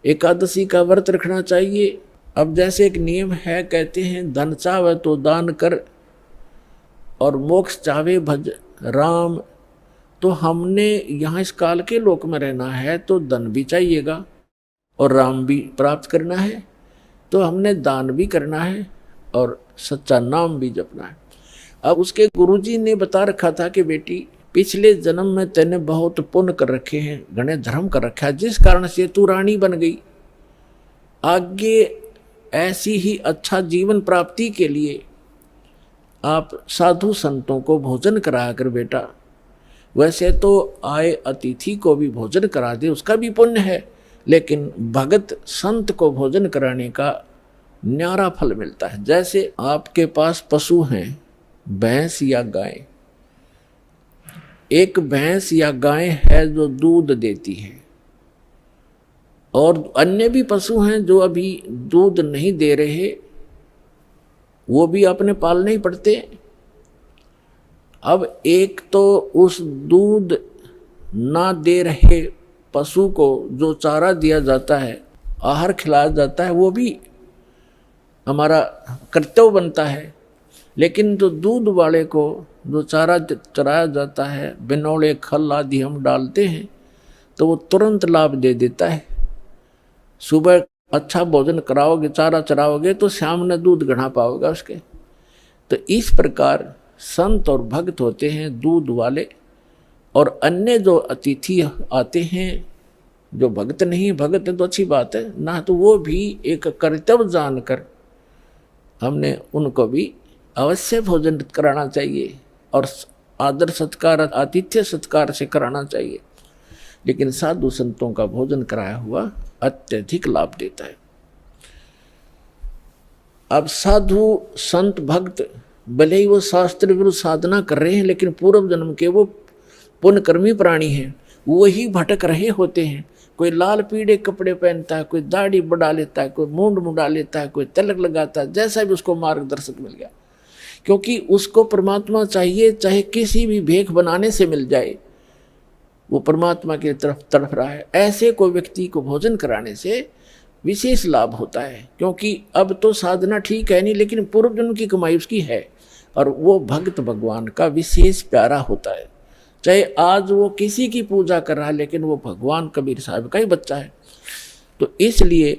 एकादशी का व्रत रखना चाहिए। अब जैसे एक नियम है, कहते हैं धन चाहे तो दान कर और मोक्ष चाहे भज राम। तो हमने यहाँ इस काल के लोक में रहना है तो धन भी चाहिएगा और राम भी प्राप्त करना है, तो हमने दान भी करना है और सच्चा नाम भी जपना है। अब उसके गुरुजी ने बता रखा था कि बेटी पिछले जन्म में तेने बहुत पुण्य कर रखे हैं, घने धर्म कर रखा है, जिस कारण से तू रानी बन गई। आगे ऐसी ही अच्छा जीवन प्राप्ति के लिए आप साधु संतों को भोजन करा कर बेटा, वैसे तो आए अतिथि को भी भोजन करा दे, उसका भी पुण्य है, लेकिन भगत संत को भोजन कराने का न्यारा फल मिलता है। जैसे आपके पास पशु हैं, भैंस या गाय, एक भैंस या गाय है जो दूध देती है, और अन्य भी पशु हैं जो अभी दूध नहीं दे रहे, वो भी अपने पालने ही पड़ते। अब एक तो उस दूध ना दे रहे पशु को जो चारा दिया जाता है, आहार खिलाया जाता है, वो भी हमारा कर्तव्य बनता है। लेकिन जो दूध वाले को जो चारा चराया जाता है, बिनौले खल आदि हम डालते हैं, तो वो तुरंत लाभ दे देता है। सुबह अच्छा भोजन कराओगे, चारा चराओगे, तो शाम में दूध गढ़ा पाओगे उसके। तो इस प्रकार संत और भक्त होते हैं दूध वाले, और अन्य जो अतिथि आते हैं जो भक्त नहीं, भक्त है तो अच्छी बात है ना, तो वो भी एक कर्तव्य जानकर हमने उनको भी अवश्य भोजन कराना चाहिए और आदर सत्कार, आतिथ्य सत्कार से कराना चाहिए। लेकिन साधु संतों का भोजन कराया हुआ अत्यधिक लाभ देता है। अब साधु संत भक्त भले ही वो शास्त्र विरुद्ध साधना कर रहे हैं, लेकिन पूर्व जन्म के वो पुण्यकर्मी प्राणी हैं, वही भटक रहे होते हैं। कोई लाल पीले कपड़े पहनता है, कोई दाढ़ी बढ़ा लेता है, कोई मूंड मुंडा लेता है, कोई तिलक लगाता है, जैसा भी उसको मार्गदर्शक मिल गया, क्योंकि उसको परमात्मा चाहिए, चाहे किसी भी भेख बनाने से मिल जाए, वो परमात्मा की तरफ तड़फ रहा है। ऐसे कोई व्यक्ति को भोजन कराने से विशेष लाभ होता है, क्योंकि अब तो साधना ठीक है नहीं, लेकिन पूर्व जन्म की कमाई उसकी है, और वो भक्त भगवान का विशेष प्यारा होता है। चाहे आज वो किसी की पूजा कर रहा है, लेकिन वो भगवान कबीर साहब का ही बच्चा है। तो इसलिए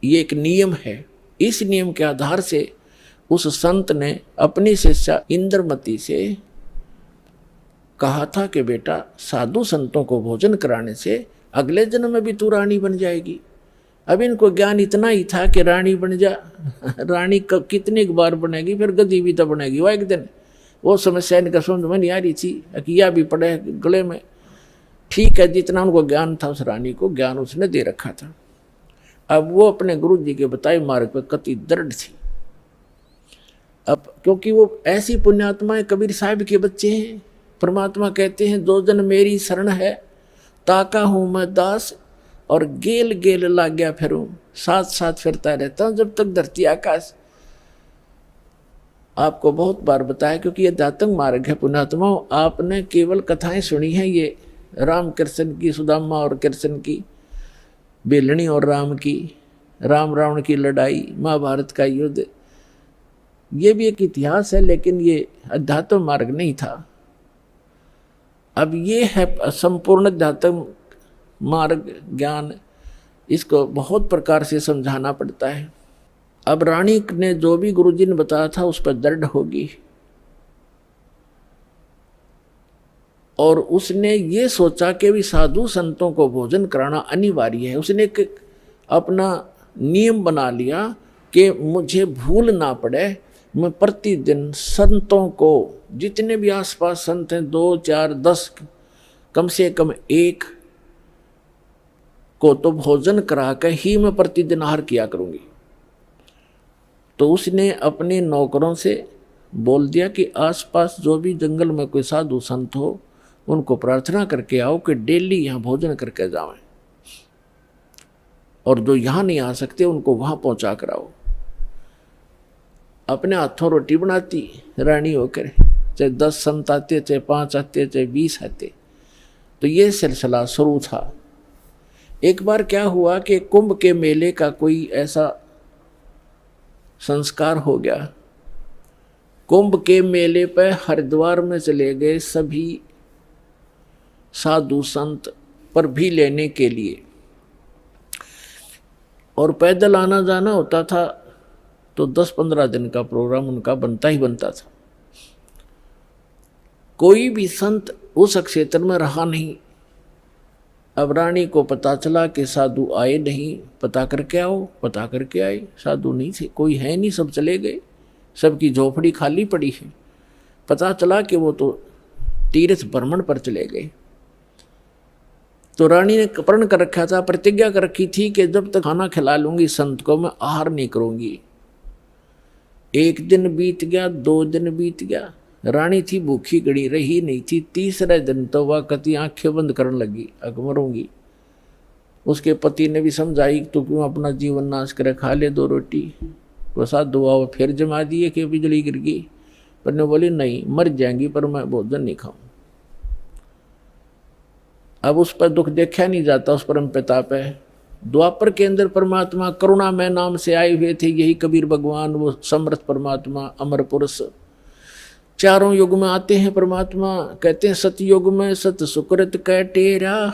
ये एक नियम है। इस नियम के आधार से उस संत ने अपनी शिष्या इंद्रमती से कहा था कि बेटा, साधु संतों को भोजन कराने से अगले जन्म में भी तू रानी बन जाएगी। अब इनको ज्ञान इतना ही था कि रानी बन जा, रानी कितनी बार बनेगी, फिर गद्दी भी तो बनेगी। वो एक दिन वो समस्या इनका समझ में नहीं आ रही थी, अकिया भी पड़े गले में। ठीक है, जितना उनको ज्ञान था उस रानी को ज्ञान उसने दे रखा था। अब वो अपने गुरु जी के बताए मार्ग पर कति दृढ़ थी। अब क्योंकि वो ऐसी पुण्यात्माएं कबीर साहब के बच्चे हैं, परमात्मा कहते हैं दो जन मेरी शरण है, ताका हूँ मैं दास, और गेल गेल लाग गया फिरूं, साथ साथ फिरता रहता हूँ जब तक धरती आकाश। आपको बहुत बार बताया, क्योंकि ये दातंग मार्ग है पुण्यात्माओं। आपने केवल कथाएं सुनी हैं, ये राम कृष्ण की, सुदामा और कृष्ण की, बेलनी और राम की, राम रावण की लड़ाई, महाभारत का युद्ध, ये भी एक इतिहास है, लेकिन ये अध्यात्म मार्ग नहीं था। अब ये है संपूर्ण अध्यात्म मार्ग ज्ञान, इसको बहुत प्रकार से समझाना पड़ता है। अब रानी ने जो भी गुरुजी ने बताया था उस पर दृढ़ होगी, और उसने ये सोचा कि भी साधु संतों को भोजन कराना अनिवार्य है। उसने एक अपना नियम बना लिया कि मुझे भूल ना पड़े, मैं प्रतिदिन संतों को, जितने भी आसपास संत हैं, 2, 4, 10, कम से कम एक को तो भोजन करा कर ही मैं प्रतिदिन आहार किया करूंगी। तो उसने अपने नौकरों से बोल दिया कि आसपास जो भी जंगल में कोई साधु संत हो, उनको प्रार्थना करके आओ कि डेली यहाँ भोजन करके जाएं, और जो यहाँ नहीं आ सकते उनको वहाँ पहुँचा कर आओ। अपने हाथों रोटी बनाती रानी होकर, चाहे 10 संत आते, चाहे 5 आते, चाहे 20 आते। तो ये सिलसिला शुरू था। एक बार क्या हुआ कि कुंभ के मेले का कोई ऐसा संस्कार हो गया। कुंभ के मेले पर हरिद्वार में चले गए सभी साधु संत पर भी लेने के लिए, और पैदल आना जाना होता था, तो 10-15 दिन का प्रोग्राम उनका बनता ही बनता था। कोई भी संत उस क्षेत्र में रहा नहीं। अब रानी को पता चला कि साधु आए नहीं, पता करके आओ। पता करके आए, साधु नहीं थे, कोई है नहीं, सब चले गए, सबकी झोपड़ी खाली पड़ी है। पता चला कि वो तो तीर्थ भ्रमण पर चले गए। तो रानी ने प्रण कर रखा था, प्रतिज्ञा कर रखी थी कि जब तक खाना खिला लूंगी संत को, मैं आहार नहीं करूंगी। 1 दिन बीत गया, 2 दिन बीत गया, रानी थी भूखी गड़ी, रही नहीं थी। 3रे दिन तो वह कति आंखें बंद करने लगी, अब मरूंगी। उसके पति ने भी समझाई, तो क्यों अपना जीवन नाश करे, खा ले 2 रोटी। वो साधु आओ फिर जमा दिए कि बिजली गिर गई, पर ने बोली नहीं मर जाएंगी पर मैं भोजन नहीं खाऊं। अब उस पर दुख देखा नहीं जाता, उस परम पिता पे। द्वापर के अंदर परमात्मा करुणा में नाम से आए हुए थे, यही कबीर भगवान, वो समर्थ परमात्मा, अमर पुरुष। चारों युग में आते हैं परमात्मा, कहते हैं सतयुग में सत सुकृत कह टेरा,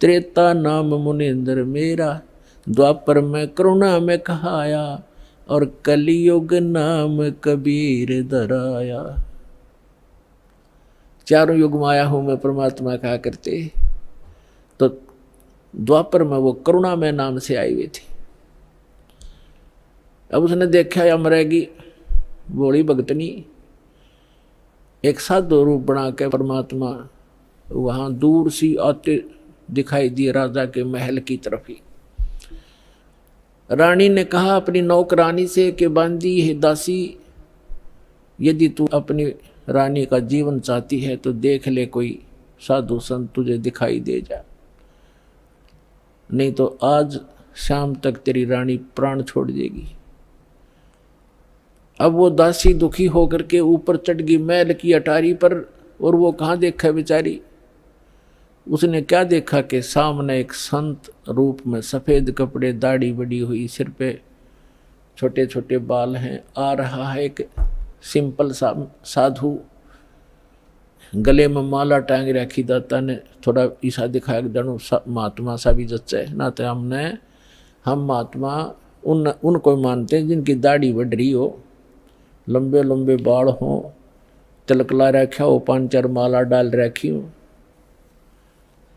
त्रेता नाम मुनिंद्र मेरा, द्वापर में करुणा में कहाया, और कलियुग नाम कबीर धराया। चारों युग में आया हूं मैं परमात्मा कहा करते, तो द्वापर में वो करुणा में नाम से आई हुई थी। अब उसने देखा या मरेगी बोली भगतनी, एक साधु रूप बना के परमात्मा वहां दूर सी आते दिखाई दिए राजा के महल की तरफ ही। रानी ने कहा अपनी नौकरानी से कि बांदी है दासी, यदि तू अपनी रानी का जीवन चाहती है तो देख ले कोई साधु संत तुझे दिखाई दे जा, नहीं तो आज शाम तक तेरी रानी प्राण छोड़ देगी। अब वो दासी दुखी होकर के ऊपर चढ़ गई महल की अटारी पर, और वो कहाँ देखा बेचारी, उसने क्या देखा कि सामने एक संत रूप में सफ़ेद कपड़े, दाढ़ी बड़ी हुई, सिर पे छोटे छोटे बाल हैं, आ रहा है एक सिंपल सा साधु, गले में माला टांग रखी, दाता ने थोड़ा ईसा दिखाया जानो महात्मा सा भी जच्चा है ना, तो हम महात्मा उनको मानते हैं जिनकी दाढ़ी बढ़ रही हो, लंबे लंबे बाल हों, तिलकला रखा हो, 5-4 माला डाल रखी हो,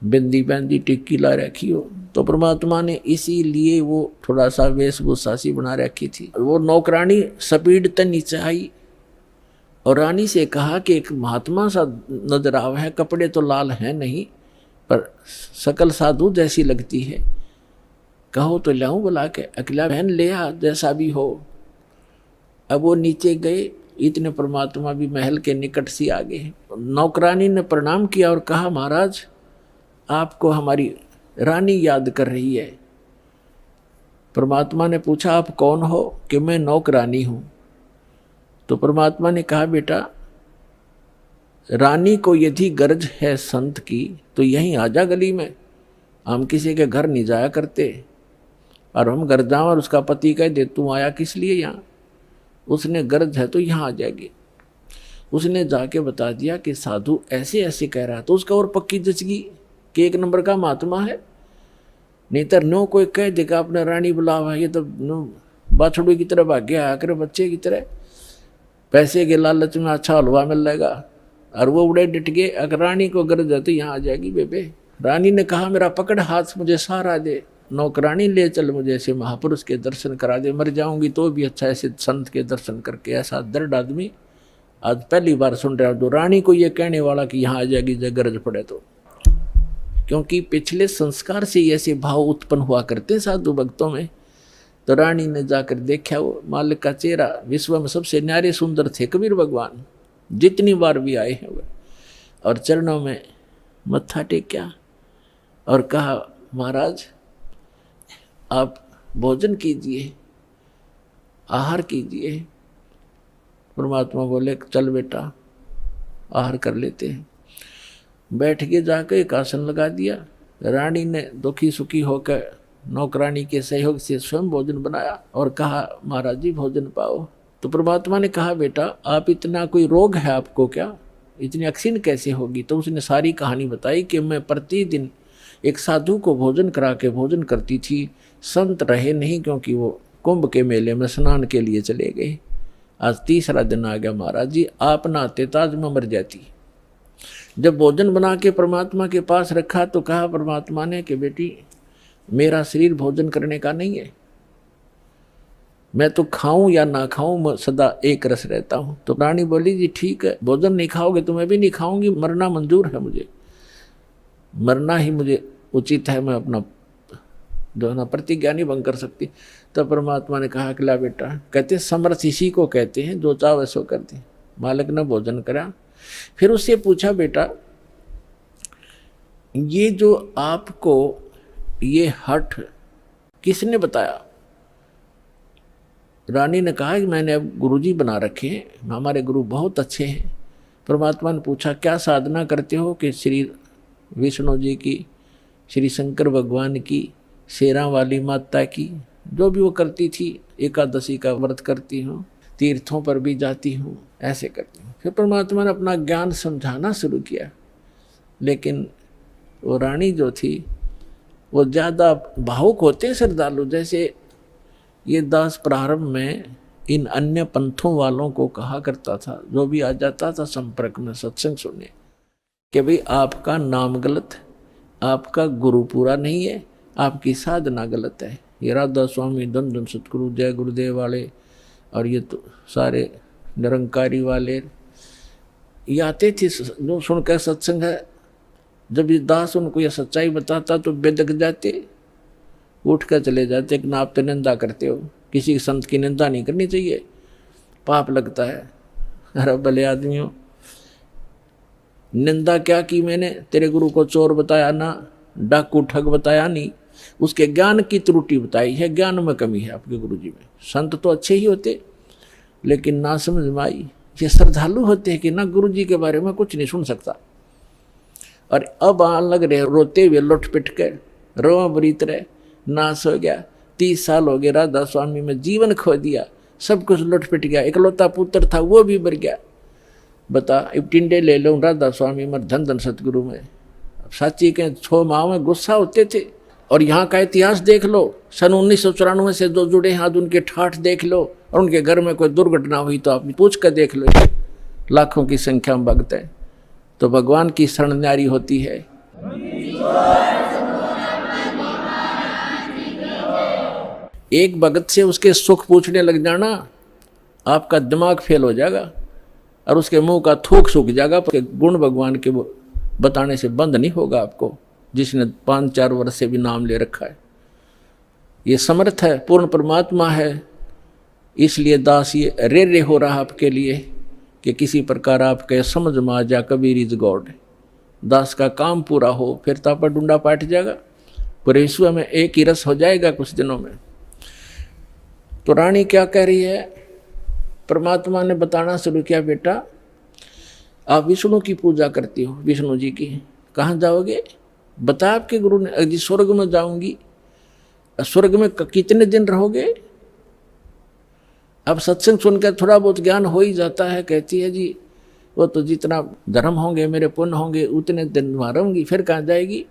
बिंदी बंदी टिक्की ला रखी हो। तो परमात्मा ने इसीलिए वो थोड़ा सा वेशभूषा सी बना रखी थी। वो नौकरानी स्पीड तक नीचे आई और रानी से कहा कि एक महात्मा सा नजर आवा है, कपड़े तो लाल हैं नहीं पर सकल साधु जैसी लगती है, कहो तो लाऊं बुला के, अकेला बहन ले आ जैसा भी हो। अब वो नीचे गए, इतने परमात्मा भी महल के निकट से आ गए। नौकरानी ने प्रणाम किया और कहा महाराज आपको हमारी रानी याद कर रही है। परमात्मा ने पूछा आप कौन हो? कि मैं नौकरानी हूं। तो परमात्मा ने कहा बेटा रानी को यदि गरज है संत की तो यहीं आजा गली में, हम किसी के घर नहीं जाया करते, और हम घर जाओ और उसका पति कह दे तू आया किस लिए यहाँ, उसने गरज है तो यहाँ आ जाएगी। उसने जाके बता दिया कि साधु ऐसे ऐसे कह रहा, तो उसका और पक्की जच गई कि 1 नंबर का महात्मा है। नहीं तो नो कोई कह देगा अपने रानी बुलावा, ये तो बाछड़ू की तरह भाग्य आकर बच्चे की तरह, पैसे के लालच में अच्छा हलवा मिल जाएगा, और वो उड़े डिट गए। अगर रानी को गरज है तो यहाँ आ जाएगी बेबे। रानी ने कहा मेरा पकड़ हाथ, मुझे सहारा दे, नौकरानी ले चल, मुझे ऐसे महापुरुष के दर्शन करा दे, मर जाऊंगी तो भी अच्छा ऐसे संत के दर्शन करके। ऐसा दर्द आदमी आज पहली बार सुन रहा हूं, तो रानी को ये कहने वाला कि यहाँ आ जाएगी जब गरज पड़े तो, क्योंकि पिछले संस्कार से ऐसे भाव उत्पन्न हुआ करते साधु भक्तों में। तो रानी ने जाकर देखा वो मालिक का चेहरा, विश्व में सबसे न्यारे सुंदर थे कबीर भगवान, जितनी बार भी आए हैं वह, और चरणों में मत्था टेका और कहा महाराज आप भोजन कीजिए, आहार कीजिए। परमात्मा बोले चल बेटा आहार कर लेते हैं। बैठ के जाकर एक आसन लगा दिया। रानी ने दुखी सुखी होकर नौकरानी के सहयोग से स्वयं भोजन बनाया और कहा महाराज जी भोजन पाओ। तो परमात्मा ने कहा बेटा आप इतना कोई रोग है आपको क्या, इतनी अक्सीन कैसे होगी? तो उसने सारी कहानी बताई कि मैं प्रतिदिन एक साधु को भोजन करा के भोजन करती थी, संत रहे नहीं क्योंकि वो कुंभ के मेले में स्नान के लिए चले गए। आज 3रा दिन आ गया महाराज जी, आप ना आते तो आज मैं मर जाती। जब भोजन बना के परमात्मा के पास रखा तो कहा परमात्मा ने कि बेटी मेरा शरीर भोजन करने का नहीं है, मैं तो खाऊं या ना खाऊं मैं सदा एक रस रहता हूं। तो रानी बोली जी ठीक है, भोजन नहीं खाओगे तो मैं भी नहीं खाऊंगी, मरना मंजूर है मुझे, मरना ही मुझे उचित है, मैं अपना जो है ना प्रतिज्ञा नहीं भंग कर सकती। तो परमात्मा ने कहा कि ला बेटा, कहते समर्थ इसी को कहते हैं जो चाहे सो करते। मालिक ने भोजन करा, फिर उससे पूछा बेटा ये जो आपको ये हठ किसने बताया? रानी ने कहा कि मैंने अब गुरुजी बना रखे हैं, हमारे गुरु बहुत अच्छे हैं। परमात्मा ने पूछा क्या साधना करते हो? कि श्री विष्णु जी की, श्री शंकर भगवान की, शेरा वाली माता की, जो भी वो करती थी, एकादशी का व्रत करती हूँ, तीर्थों पर भी जाती हूँ, ऐसे करती हूँ। फिर परमात्मा ने अपना ज्ञान समझाना शुरू किया, लेकिन वो रानी जो थी वो ज़्यादा भावुक होते हैं श्रद्धालु। जैसे ये दास प्रारंभ में इन अन्य पंथों वालों को कहा करता था, जो भी आ जाता था संपर्क में सत्संग सुनने, कि भाई आपका नाम गलत, आपका गुरु पूरा नहीं है, आपकी साधना गलत है। ये राधा स्वामी, धन धन सतगुरु, जय गुरुदेव वाले और ये तो सारे निरंकारी वाले ये आते थे जो सुनकर सत्संग है। जब ये दास उनको यह सच्चाई बताता तो बेदक जाते, उठ कर चले जाते कि ना आप तो निंदा करते हो, किसी संत की निंदा नहीं करनी चाहिए, पाप लगता है। अरे भले आदमियों, निंदा क्या की मैंने? तेरे गुरु को चोर बताया ना, डाकू ठग बताया नहीं, उसके ज्ञान की त्रुटि बताई है, ज्ञान में कमी है आपके गुरु जी में। संत तो अच्छे ही होते, लेकिन ना समझ में आई। ये श्रद्धालु होते हैं कि ना गुरु जी के बारे में कुछ नहीं सुन सकता, और अब आने लग रहे रोते हुए, लुट पिट के, रोआ बरीत रहे, नाश हो गया। 30 साल हो गए राधा स्वामी में, जीवन खो दिया, सब कुछ लुट पिट गया। इकलौता पुत्र था वो भी मर गया। बता, अब टिंडे ले लो राधा स्वामी में, धन धन सतगुरु में। साची के 6 माह में गुस्सा होते थे। और यहाँ का इतिहास देख लो, सन 1994 से जो जुड़े हाथ उनके ठाठ देख लो, और उनके घर में कोई दुर्घटना हुई तो आप पूछ कर देख लो, लाखों की संख्या में भक्त है। तो भगवान की शरण न्यारी होती है। एक भगत से उसके सुख पूछने लग जाना, आपका दिमाग फेल हो जाएगा और उसके मुंह का थूक सूख जाएगा। गुण भगवान के बताने से बंद नहीं होगा आपको, जिसने 5-4 वर्ष से भी नाम ले रखा है। ये समर्थ है, पूर्ण परमात्मा है, इसलिए दास ये रे हो रहा आपके लिए कि किसी प्रकार आपके समझ में आ जा कबीर इज गॉड। दास का काम पूरा हो, फिर तापा डूंडा पाट जाएगा, पूरे विश्व में एक ही रस हो जाएगा कुछ दिनों में। तो रानी क्या कह रही है? परमात्मा ने बताना शुरू किया, बेटा आप विष्णु की पूजा करती हो, विष्णु जी की, कहाँ जाओगे? बता आपके गुरु ने। जी स्वर्ग में जाऊंगी। स्वर्ग में कितने दिन रहोगे? अब सत्संग सुनकर थोड़ा बहुत ज्ञान हो ही जाता है। कहती है जी वो तो जितना धर्म होंगे, मेरे पुण्य होंगे, उतने दिन वहाँ रहूंगी, फिर कहाँ जाएगी?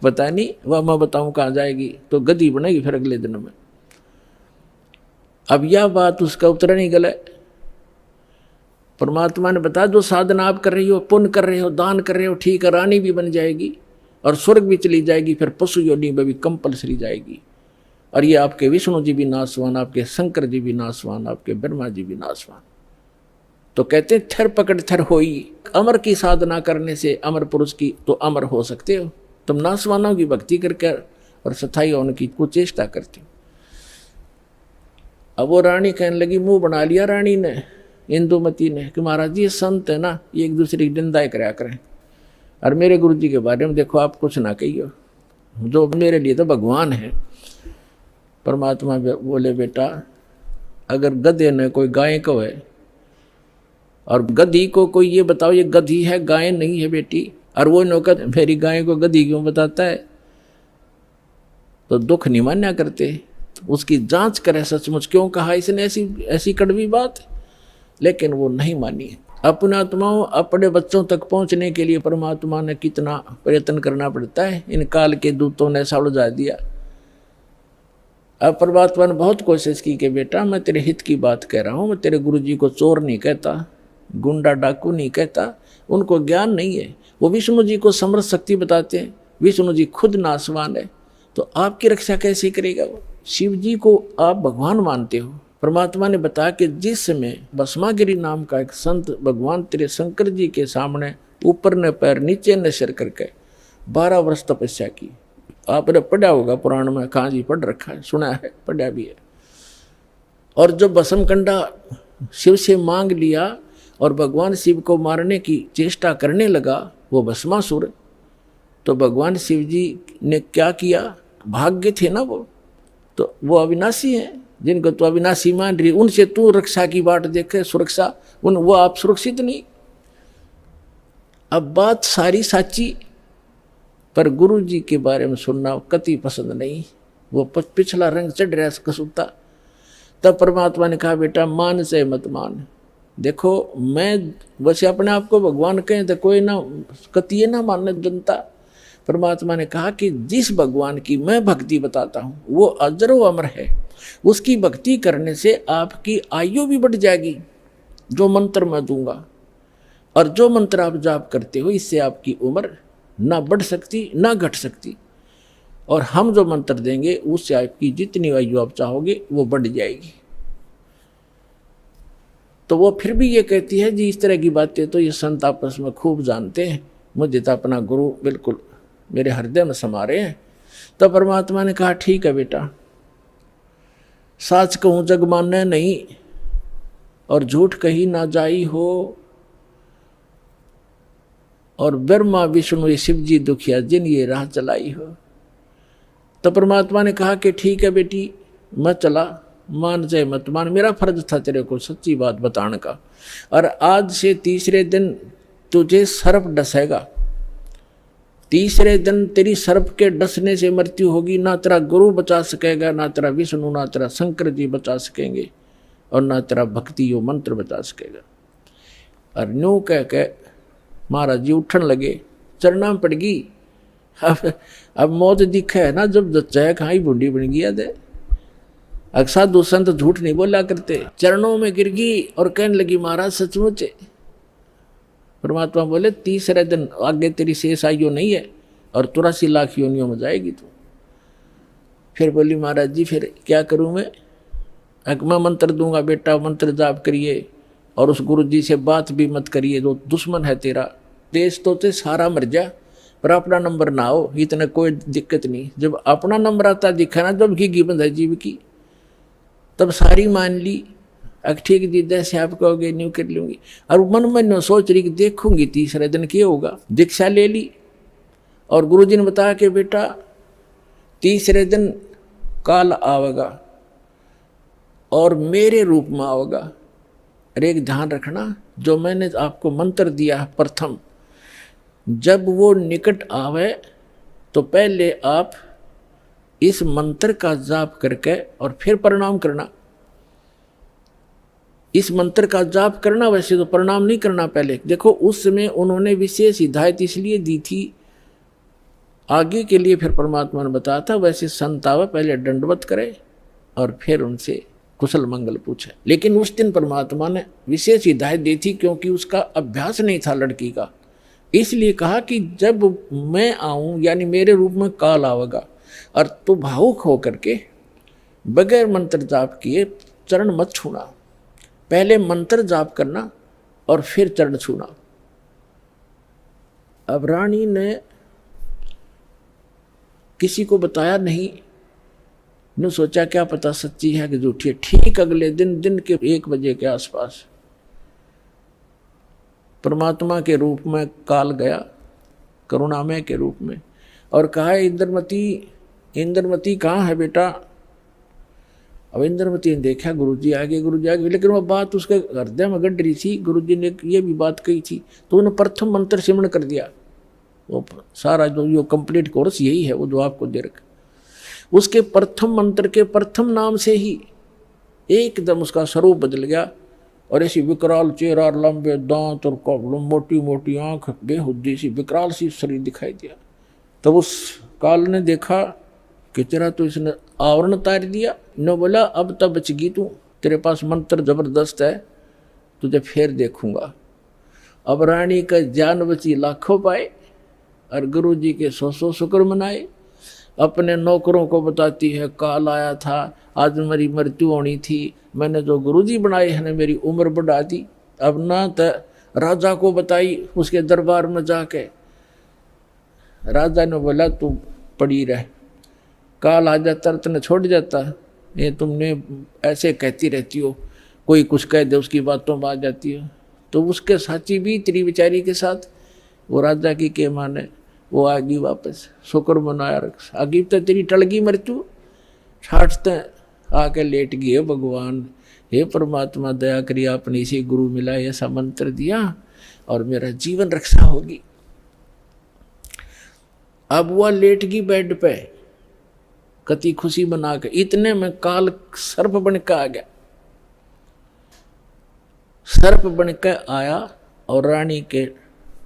पता नहीं, वह मैं बताऊँ कहाँ जाएगी, तो गधी बनेगी फिर अगले दिन में। अब यह बात उसका उत्तर नहीं गला। परमात्मा ने बताया जो साधना आप कर रही हो, पुण्य कर रहे हो, दान कर रहे हो, ठीक है, रानी भी बन जाएगी और स्वर्ग भी चली जाएगी, फिर पशु योनि में भी कंपलसरी जाएगी। और ये आपके विष्णु जी भी नाशवान, आपके शंकर जी भी नाशवान, आपके ब्रह्मा जी भी नाशवान। तो कहते थर पकड़ थर होई, अमर की साधना करने से अमर पुरुष की तो अमर हो सकते हो। तुम नाशवानों की भक्ति करके और सथाई होने की कुचेष्टा करते हो। अब वो रानी कहने लगी, मुंह बना लिया रानी ने, इंदुमती ने, कि महाराज जी ये संत है ना, ये एक दूसरे की निंदा कराया करें, और मेरे गुरु जी के बारे में देखो आप कुछ ना कहियो, जो मेरे लिए तो भगवान है। परमात्मा बोले, बेटा अगर गधे ने कोई गाय को है और गधी को कोई ये बताओ ये गधी है गाय नहीं है बेटी, और वो नौकर मेरी गाय को गधी क्यों बताता है, तो दुख नहीं मान्या करते। उसकी जांच करे सचमुच क्यों कहा इसने ऐसी कड़वी बात, लेकिन वो नहीं मानी। अपने आत्माओं, अपने बच्चों तक पहुंचने के लिए परमात्मा ने कितना प्रयत्न करना पड़ता है। इन काल के दूतों ने ऐसा उलझा दिया। अब परमात्मा ने बहुत कोशिश की कि बेटा मैं तेरे हित की बात कह रहा हूँ, मैं तेरे गुरु जी को चोर नहीं कहता, गुंडा डाकू नहीं कहता, उनको ज्ञान नहीं है, वो विष्णु जी को समर्थ शक्ति बताते हैं। विष्णु जी खुद नाशवान है, तो आपकी रक्षा कैसे करेगा वो? शिव जी को आप भगवान मानते हो। परमात्मा ने बताया कि जिस समय भस्मागिरी नाम का एक संत भगवान तेरे शंकर जी के सामने ऊपर ने पैर नीचे ने सिर करके 12 वर्ष तपस्या की। आपने पढ़ा होगा पुराण में, कहाँ जी पढ़ रखा है, सुना है, पढ़ा भी है। और जब भस्मकंडा शिव से मांग लिया और भगवान शिव को मारने की चेष्टा करने लगा वो भस्मासुर, तो भगवान शिव जी ने क्या किया? भाग्य थे ना वो, तो वो अविनाशी हैं, जिनको तो अविनाशी मान रही, उनसे तू रक्षा की बाट देखे, सुरक्षा, वो आप सुरक्षित नहीं। अब बात सारी साची, पर गुरु जी के बारे में सुनना कति पसंद नहीं, वो पिछला रंग चढ़ रहा कसूता। तब परमात्मा ने कहा बेटा मान से मत मान। देखो मैं वैसे अपने आप को भगवान कहें तो कोई ना कतिये ना मानने जनता। परमात्मा ने कहा कि जिस भगवान की मैं भक्ति बताता हूँ वो अजरो अमर है, उसकी भक्ति करने से आपकी आयु भी बढ़ जाएगी, जो मंत्र मैं दूंगा, और जो मंत्र आप जाप करते हो इससे आपकी उम्र ना बढ़ सकती ना घट सकती, और हम जो मंत्र देंगे उससे आपकी जितनी आयु आप चाहोगे वो बढ़ जाएगी। तो वो फिर भी ये कहती है जी इस तरह की बातें तो ये संत आपस में खूब जानते हैं, मुझे तो अपना गुरु बिल्कुल मेरे हृदय में समा रहे हैं। तो परमात्मा ने कहा ठीक है बेटा, साच कहूँ जग मानने नहीं, और झूठ कही ना जाई हो, और ब्रह्मा विष्णु ये शिव जी दुखिया जिन ये राह चलाई हो। तो परमात्मा ने कहा कि ठीक है बेटी, मैं चला, मान जाए मत मान, मेरा फर्ज था तेरे को सच्ची बात बताने का। और आज से तीसरे दिन तुझे सर्प डसेगा, तीसरे दिन तेरी सर्प के डसने से मृत्यु होगी, ना तेरा गुरु बचा सकेगा, ना तेरा विष्णु, ना तेरा शंकर जी बचा सकेंगे, और ना तेरा भक्ति यो मंत्र बचा सकेगा। और न्यू कह के महाराज जी उठन लगे, चरना पड़ गई। अब मौत दिखे है ना, जब जच्चा खाई बूढ़ी बन गया दे। साधु संत झूठ नहीं बोला करते। चरणों में गिर गई और कहने लगी महाराज सचमुच। परमात्मा बोले तीसरे दिन आगे तेरी शेष आयु नहीं है और 83 लाख योनियों में जाएगी तू। फिर बोली महाराज जी फिर क्या करूं मैं मंत्र दूंगा बेटा, मंत्र जाप करिए, और उस गुरु जी से बात भी मत करिए, जो दुश्मन है तेरा। देश तो ते सारा मर जा पर अपना नंबर ना हो, इतना कोई दिक्कत नहीं। जब अपना नंबर आता दिखा ना, जब की बंद है जीव की, तब सारी मान ली। ठीक जी जैसे आप कहोगे न्यू कर लूँगी। और मन में सोच रही कि देखूंगी तीसरे दिन क्या होगा। दीक्षा ले ली और गुरुजी ने बताया कि बेटा तीसरे दिन काल आवेगा और मेरे रूप में आवेगा। अरे एक ध्यान रखना, जो मैंने आपको मंत्र दिया प्रथम, जब वो निकट आवे तो पहले आप इस मंत्र का जाप करके और फिर प्रणाम करना। इस मंत्र का जाप करना, वैसे तो प्रणाम नहीं करना पहले। देखो उस समय उन्होंने विशेष हिदायत इसलिए दी थी आगे के लिए, फिर परमात्मा ने बताया था वैसे संत आवे पहले दंडवत करे और फिर उनसे कुशल मंगल पूछे। लेकिन उस दिन परमात्मा ने विशेष हिदायत दी थी क्योंकि उसका अभ्यास नहीं था लड़की का, इसलिए कहा कि जब मैं आऊं यानी मेरे रूप में काल आवेगा और तू भावुक होकर के बगैर मंत्र जाप किए चरण मत छूना, पहले मंत्र जाप करना और फिर चरण छूना। अब रानी ने किसी को बताया नहीं, ने सोचा क्या पता सच्ची है कि झूठी है। ठीक अगले दिन के 1 बजे के आसपास परमात्मा के रूप में काल गया, करुणामय के रूप में, और कहा इंद्रमती कहाँ है बेटा। अब इंद्रमती ने देखा गुरुजी आगे, लेकिन वो बात उसके हृदय में गड़ रही थी। गुरुजी ने ये भी बात कही थी तो उन्होंने प्रथम मंत्र सिमरण कर दिया। वो सारा जो कंप्लीट कोर्स यही है वो जो आपको दे रखा, उसके प्रथम मंत्र के प्रथम नाम से ही एकदम उसका स्वरूप बदल गया और ऐसी विकराल चेहरा, लंबे दांत और मोटी मोटी आंख, बेहुद्दी सी विकराल सी शरीर दिखाई दिया। तब उस काल ने देखा कि तेरा तो इसने आवरण उतार दिया। ने बोला अब तब बच गई तू, तेरे पास मंत्र जबरदस्त है, तुझे फिर देखूंगा। अब रानी का जान बची लाखों पाए और गुरु जी के 100 शुक्र मनाए। अपने नौकरों को बताती है काल आया था, आज मेरी मृत्यु होनी थी, मैंने जो गुरुजी बनाए हैं मेरी उम्र बढ़ा दी। अब ना तो राजा को बताई उसके दरबार में जाके। राजा ने बोला तू पड़ी रह, काल आ जाता तने छोड़ जाता, ये तुमने ऐसे कहती रहती हो, कोई कुछ कह दे उसकी बातों में आ जाती हो। तो उसके साची भी तेरी बेचारी के साथ वो राजा की के माने वो आ गई वापस, शुक्र मनाया रख आगी तो तेरी टल गई मृत्यु। छाटते आके लेट गई, हे भगवान, हे परमात्मा दया करिए, आपने इसी गुरु मिला ऐसा मंत्र दिया और मेरा जीवन रक्षा होगी। अब वह लेट गई बेड पे कति खुशी बना के, इतने में काल सर्प बन के आ गया। सर्प बन के आया और रानी के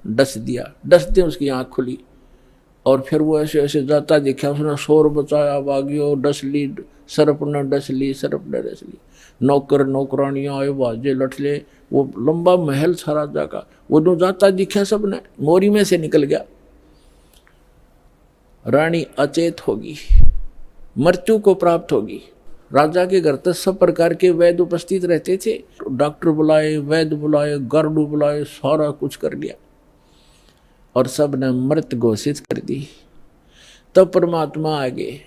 डस दिया, डसते उसकी आंख खुली और फिर वो ऐसे ऐसे जाता दिखा, उसने शोर बचाया, भागी और डस ली, सर्प ने डस ली, सर्प ने डस ली। नौकर नौकरानियां आए, बाजे लठले, वो लंबा महल था राजा का, वो जो जाता दिखा सबने, मोरी में से निकल गया। रानी अचेत होगी, मृत्यु को प्राप्त होगी। राजा के घर तक सब प्रकार के वैद्य उपस्थित रहते थे, डॉक्टर बुलाए, वैद्य बुलाए, गर्ड बुलाए, सारा कुछ कर लिया और सब ने मृत घोषित कर दी। तब परमात्मा आ गए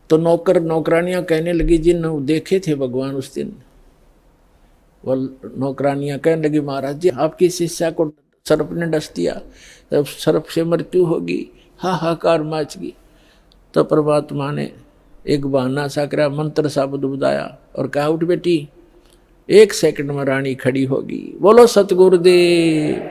तो नौकर नौकरानियां कहने लगी, जिन देखे थे भगवान उस दिन, वो नौकरानियां कहने लगी, महाराज जी आपकी शिष्या को सर्प ने डस दिया, तब सर्प से मृत्यु होगी, हाहाकार मच गई। तो परमात्मा ने एक बहाना सा करा, मंत्र शब्द बताया और कहा, उठ बेटी, 1 सेकंड में रानी खड़ी होगी। बोलो सतगुरुदेव।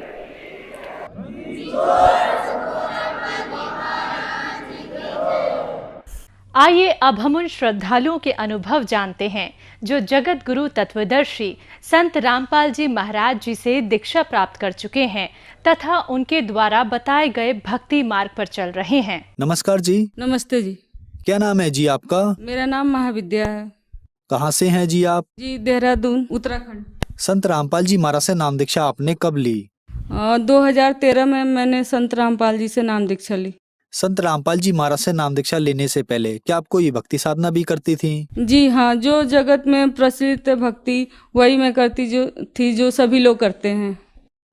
आइए अब हम उन श्रद्धालुओं के अनुभव जानते हैं जो जगत गुरु तत्वदर्शी संत रामपाल जी महाराज जी से दीक्षा प्राप्त कर चुके हैं तथा उनके द्वारा बताए गए भक्ति मार्ग पर चल रहे हैं। नमस्कार जी। नमस्ते जी। क्या नाम है जी आपका? मेरा नाम महाविद्या है। कहाँ से हैं जी आप? जी देहरादून, उत्तराखंड। संत रामपाल जी महाराज से नाम दीक्षा आपने कब ली? 2013 में मैंने संत रामपाल जी से नाम दीक्षा ली। संत रामपाल जी महाराज से नाम दीक्षा लेने से पहले क्या आप कोई भक्ति साधना भी करती थी? जी हाँ, जो जगत में प्रसिद्ध भक्ति वही मैं करती जो सभी लोग करते हैं।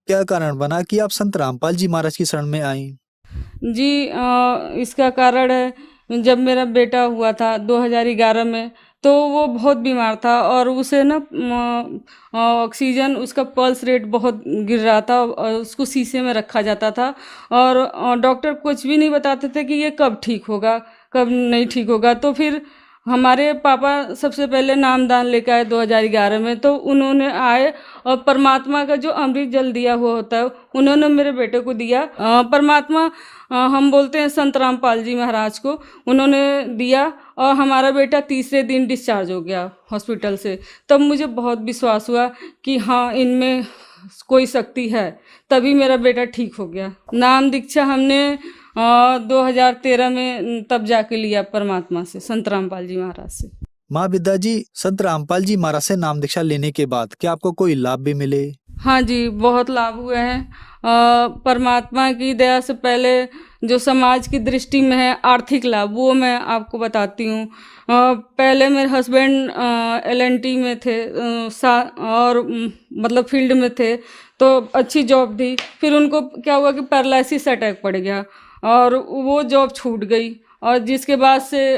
क्या कारण बना कि आप संत रामपाल जी महाराज की शरण में आई? जी इसका कारण है, जब मेरा बेटा हुआ था 2011 में, तो वो बहुत बीमार था और उसे ना ऑक्सीजन, उसका पल्स रेट बहुत गिर रहा था और उसको शीशे में रखा जाता था और डॉक्टर कुछ भी नहीं बताते थे कि ये कब ठीक होगा, कब नहीं ठीक होगा। तो फिर हमारे पापा सबसे पहले नामदान लेकर आए 2011 में, तो उन्होंने आए और परमात्मा का जो अमृत जल दिया हुआ होता है उन्होंने मेरे बेटे को दिया। परमात्मा हम बोलते हैं संत रामपाल जी महाराज को, उन्होंने दिया और हमारा बेटा तीसरे दिन डिस्चार्ज हो गया हॉस्पिटल से। तब मुझे बहुत विश्वास हुआ कि हाँ, इनमें कोई शक्ति है, तभी मेरा बेटा ठीक हो गया। नाम दीक्षा हमने 2013 में तब जाके लिया परमात्मा से, संत रामपाल जी महाराज से। माँ विद्या जी, संत रामपाल जी महाराज से नाम दीक्षा लेने के बाद क्या आपको कोई लाभ भी मिले? हाँ जी, बहुत लाभ हुए हैं। परमात्मा की दया से पहले जो समाज की दृष्टि में है आर्थिक लाभ, वो मैं आपको बताती हूँ। पहले मेरे हस्बैंड LNT में थे और मतलब फील्ड में थे, तो अच्छी जॉब थी। फिर उनको क्या हुआ कि पैरालिसिस अटैक पड़ गया और वो जॉब छूट गई और जिसके बाद से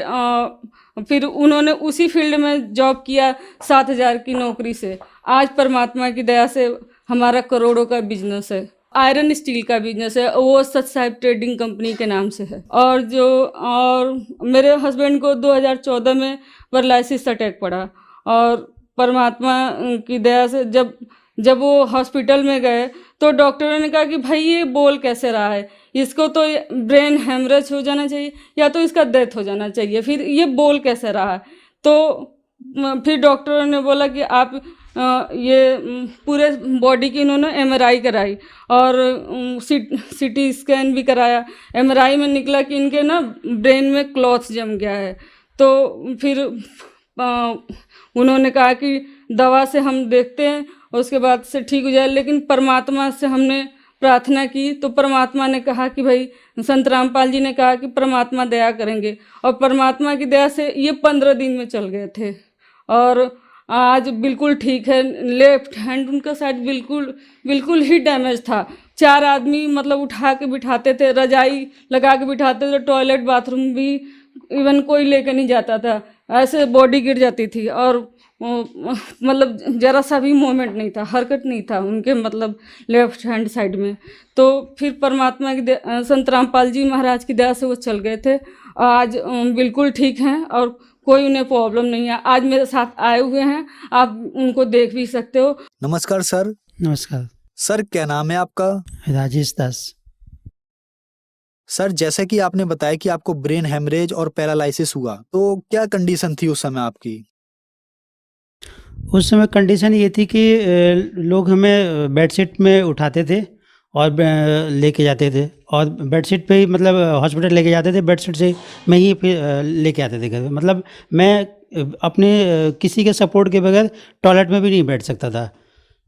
फिर उन्होंने उसी फील्ड में जॉब किया 7,000 की नौकरी से। आज परमात्मा की दया से हमारा करोड़ों का बिजनेस है, आयरन स्टील का बिजनेस है, वो सच साहिब ट्रेडिंग कंपनी के नाम से है। और मेरे हस्बैंड को 2014 में पैरालिसिस अटैक पड़ा और परमात्मा की दया से जब वो हॉस्पिटल में गए तो डॉक्टरों ने कहा कि भाई ये बोल कैसे रहा है, इसको तो ब्रेन हेमरेज हो जाना चाहिए या तो इसका डेथ हो जाना चाहिए, फिर ये बोल कैसे रहा है। तो फिर डॉक्टरों ने बोला कि आप ये पूरे बॉडी की इन्होंने MRI कराई और CT स्कैन भी कराया। MRI में निकला कि इनके ना ब्रेन में क्लॉथ जम गया है। तो फिर उन्होंने कहा कि दवा से हम देखते हैं उसके बाद से ठीक हो जाए, लेकिन परमात्मा से हमने प्रार्थना की तो परमात्मा ने कहा कि भाई, संत रामपाल जी ने कहा कि परमात्मा दया करेंगे और परमात्मा की दया से ये 15 दिन में चल गए थे और आज बिल्कुल ठीक है। लेफ्ट हैंड उनका साइड बिल्कुल ही डैमेज था। 4 आदमी मतलब उठा के बिठाते थे, रजाई लगा के बिठाते थे, टॉयलेट बाथरूम भी इवन कोई लेके नहीं जाता था, ऐसे बॉडी गिर जाती थी और मतलब जरा सा भी मूवमेंट नहीं था, हरकत नहीं था उनके मतलब लेफ्ट हैंड साइड में। तो फिर परमात्मा की संत रामपाल जी महाराज की दया से वो चल गए थे, आज बिल्कुल ठीक हैं और कोई उन्हें प्रॉब्लम नहीं है। आज मेरे साथ आए हुए हैं, आप उनको देख भी सकते हो। नमस्कार सर। नमस्कार। सर क्या नाम है आपका? राजेश दास। सर जैसे कि आपने बताया कि आपको ब्रेन हेमरेज और पैरालिसिस हुआ, तो क्या कंडीशन थी उस समय आपकी? उस समय कंडीशन ये थी कि लोग हमें बेडशीट में उठाते थे और लेके जाते थे, और बेडशीट पे ही मतलब हॉस्पिटल लेके जाते थे, बेडशीट से मैं ही फिर लेके आते थे घर में। मतलब मैं अपने किसी के सपोर्ट के बगैर टॉयलेट में भी नहीं बैठ सकता था।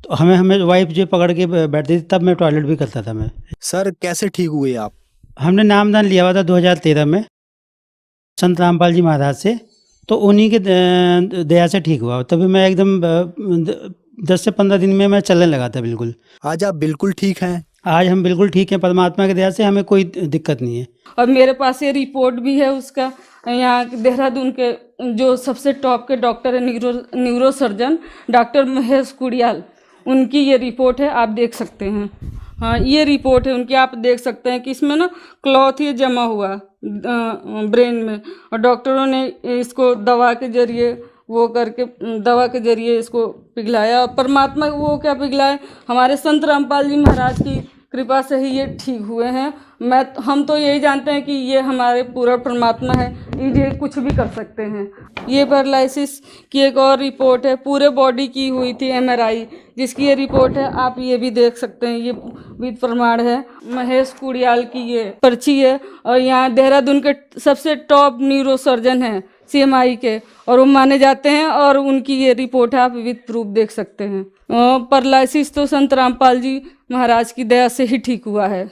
तो हमें वाइफ जो पकड़ के बैठती थी, तब मैं टॉयलेट भी करता था मैं। सर कैसे ठीक हुए आप? हमने नामदान लिया हुआ था 2013 में संत रामपाल जी महाराज से, तो उन्हीं के दया से ठीक हुआ। तभी मैं एकदम 10 से 15 दिन में मैं चलने लगा था बिल्कुल। आज आप बिल्कुल ठीक हैं? आज हम बिल्कुल ठीक हैं, परमात्मा की दया से हमें कोई दिक्कत नहीं है। और मेरे पास ये रिपोर्ट भी है उसका, यहाँ देहरादून के जो सबसे टॉप के डॉक्टर है, neuro surgeon doctor Mahesh Kudiyal, उनकी ये रिपोर्ट है, आप देख सकते हैं। हाँ, ये रिपोर्ट है उनकी, आप देख सकते हैं कि इसमें ना क्लॉथ ये जमा हुआ ब्रेन में, और डॉक्टरों ने इसको दवा के जरिए दवा के जरिए इसको पिघलाया। और परमात्मा वो क्या पिघलाए, हमारे संत रामपाल जी महाराज की कृपा से ही ये ठीक हुए हैं। हम तो यही जानते हैं कि ये हमारे पूरा परमात्मा है, ये कुछ भी कर सकते हैं। ये पैरालिसिस की एक और रिपोर्ट है, पूरे बॉडी की हुई थी MRI, जिसकी ये रिपोर्ट है, आप ये भी देख सकते हैं, ये विद प्रमाण है। महेश कुड़ियाल की ये पर्ची है, और यहाँ देहरादून के सबसे टॉप न्यूरो सर्जन हैं CMI के, और वो माने जाते हैं, और उनकी ये रिपोर्ट है, आप विद प्रूफ देख सकते हैं। पैरालिसिस तो संत रामपाल जी महाराज की दया से ही ठीक हुआ है,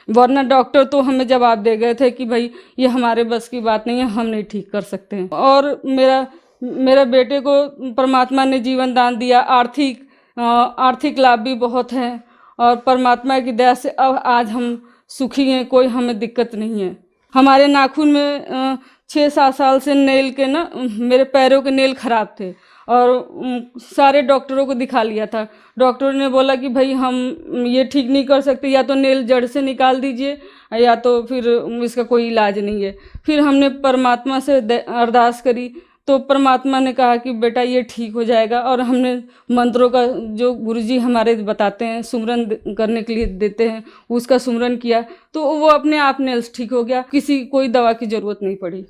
वरना डॉक्टर तो हमें जवाब दे गए थे कि भाई ये हमारे बस की बात नहीं है, हम नहीं ठीक कर सकते हैं। और मेरा बेटे को परमात्मा ने जीवन दान दिया, आर्थिक लाभ भी बहुत है, और परमात्मा की दया से अब आज हम सुखी हैं, कोई हमें दिक्कत नहीं है। हमारे नाखून में 6-7 साल से नेल के ना, मेरे पैरों के नेल खराब थे, और सारे डॉक्टरों को दिखा लिया था। डॉक्टरों ने बोला कि भाई हम ये ठीक नहीं कर सकते, या तो नेल जड़ से निकाल दीजिए, या तो फिर इसका कोई इलाज नहीं है। फिर हमने परमात्मा से अरदास करी, तो परमात्मा ने कहा कि बेटा ये ठीक हो जाएगा। और हमने मंत्रों का जो गुरुजी हमारे बताते हैं, सुमरन करने के लिए देते हैं, उसका सुमरन किया, तो वो अपने आप नेल्स ठीक हो गया, कोई दवा की जरूरत नहीं पड़ी।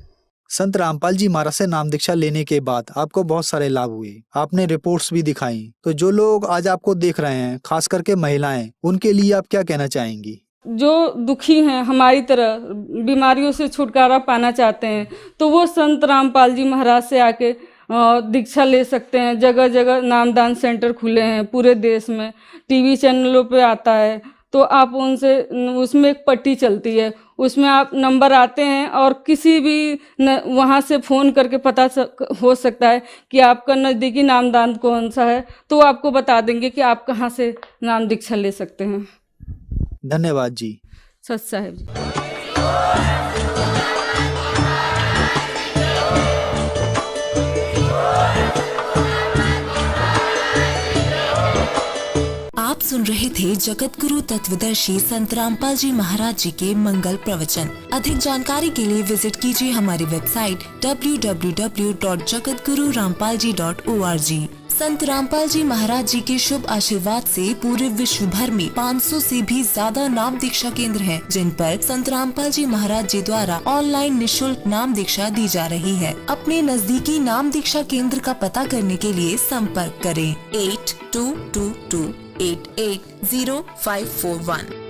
संत रामपाल जी महाराज से नाम दीक्षा लेने के बाद आपको बहुत सारे लाभ हुए, आपने रिपोर्ट्स भी दिखाई। तो जो लोग आज आपको देख रहे हैं, खास करके महिलाएं, उनके लिए आप क्या कहना चाहेंगी? जो दुखी हैं, हमारी तरह बीमारियों से छुटकारा पाना चाहते हैं, तो वो संत रामपाल जी महाराज से आके दीक्षा ले सकते हैं। जगह जगह नामदान सेंटर खुले हैं पूरे देश में, टीवी चैनलों पे आता है, तो आप उनसे, उसमें एक पट्टी चलती है, उसमें आप नंबर आते हैं, और किसी भी वहाँ से फ़ोन करके पता हो सकता है कि आपका नज़दीकी नामदान कौन सा है, तो आपको बता देंगे कि आप कहाँ से नाम दीक्षा ले सकते हैं। धन्यवाद जी। सच साहेब जी। आप सुन रहे थे जगत गुरु तत्वदर्शी संत रामपाल जी महाराज जी के मंगल प्रवचन। अधिक जानकारी के लिए विजिट कीजिए हमारी वेबसाइट www.jagatgururampalji.org। संत रामपाल जी महाराज जी के शुभ आशीर्वाद से पूरे विश्व भर में 500 से भी ज्यादा नाम दीक्षा केंद्र हैं, जिन पर संत रामपाल जी महाराज जी द्वारा ऑनलाइन निशुल्क नाम दीक्षा दी जा रही है। अपने नजदीकी नाम दीक्षा केंद्र का पता करने के लिए संपर्क करें 8222880541।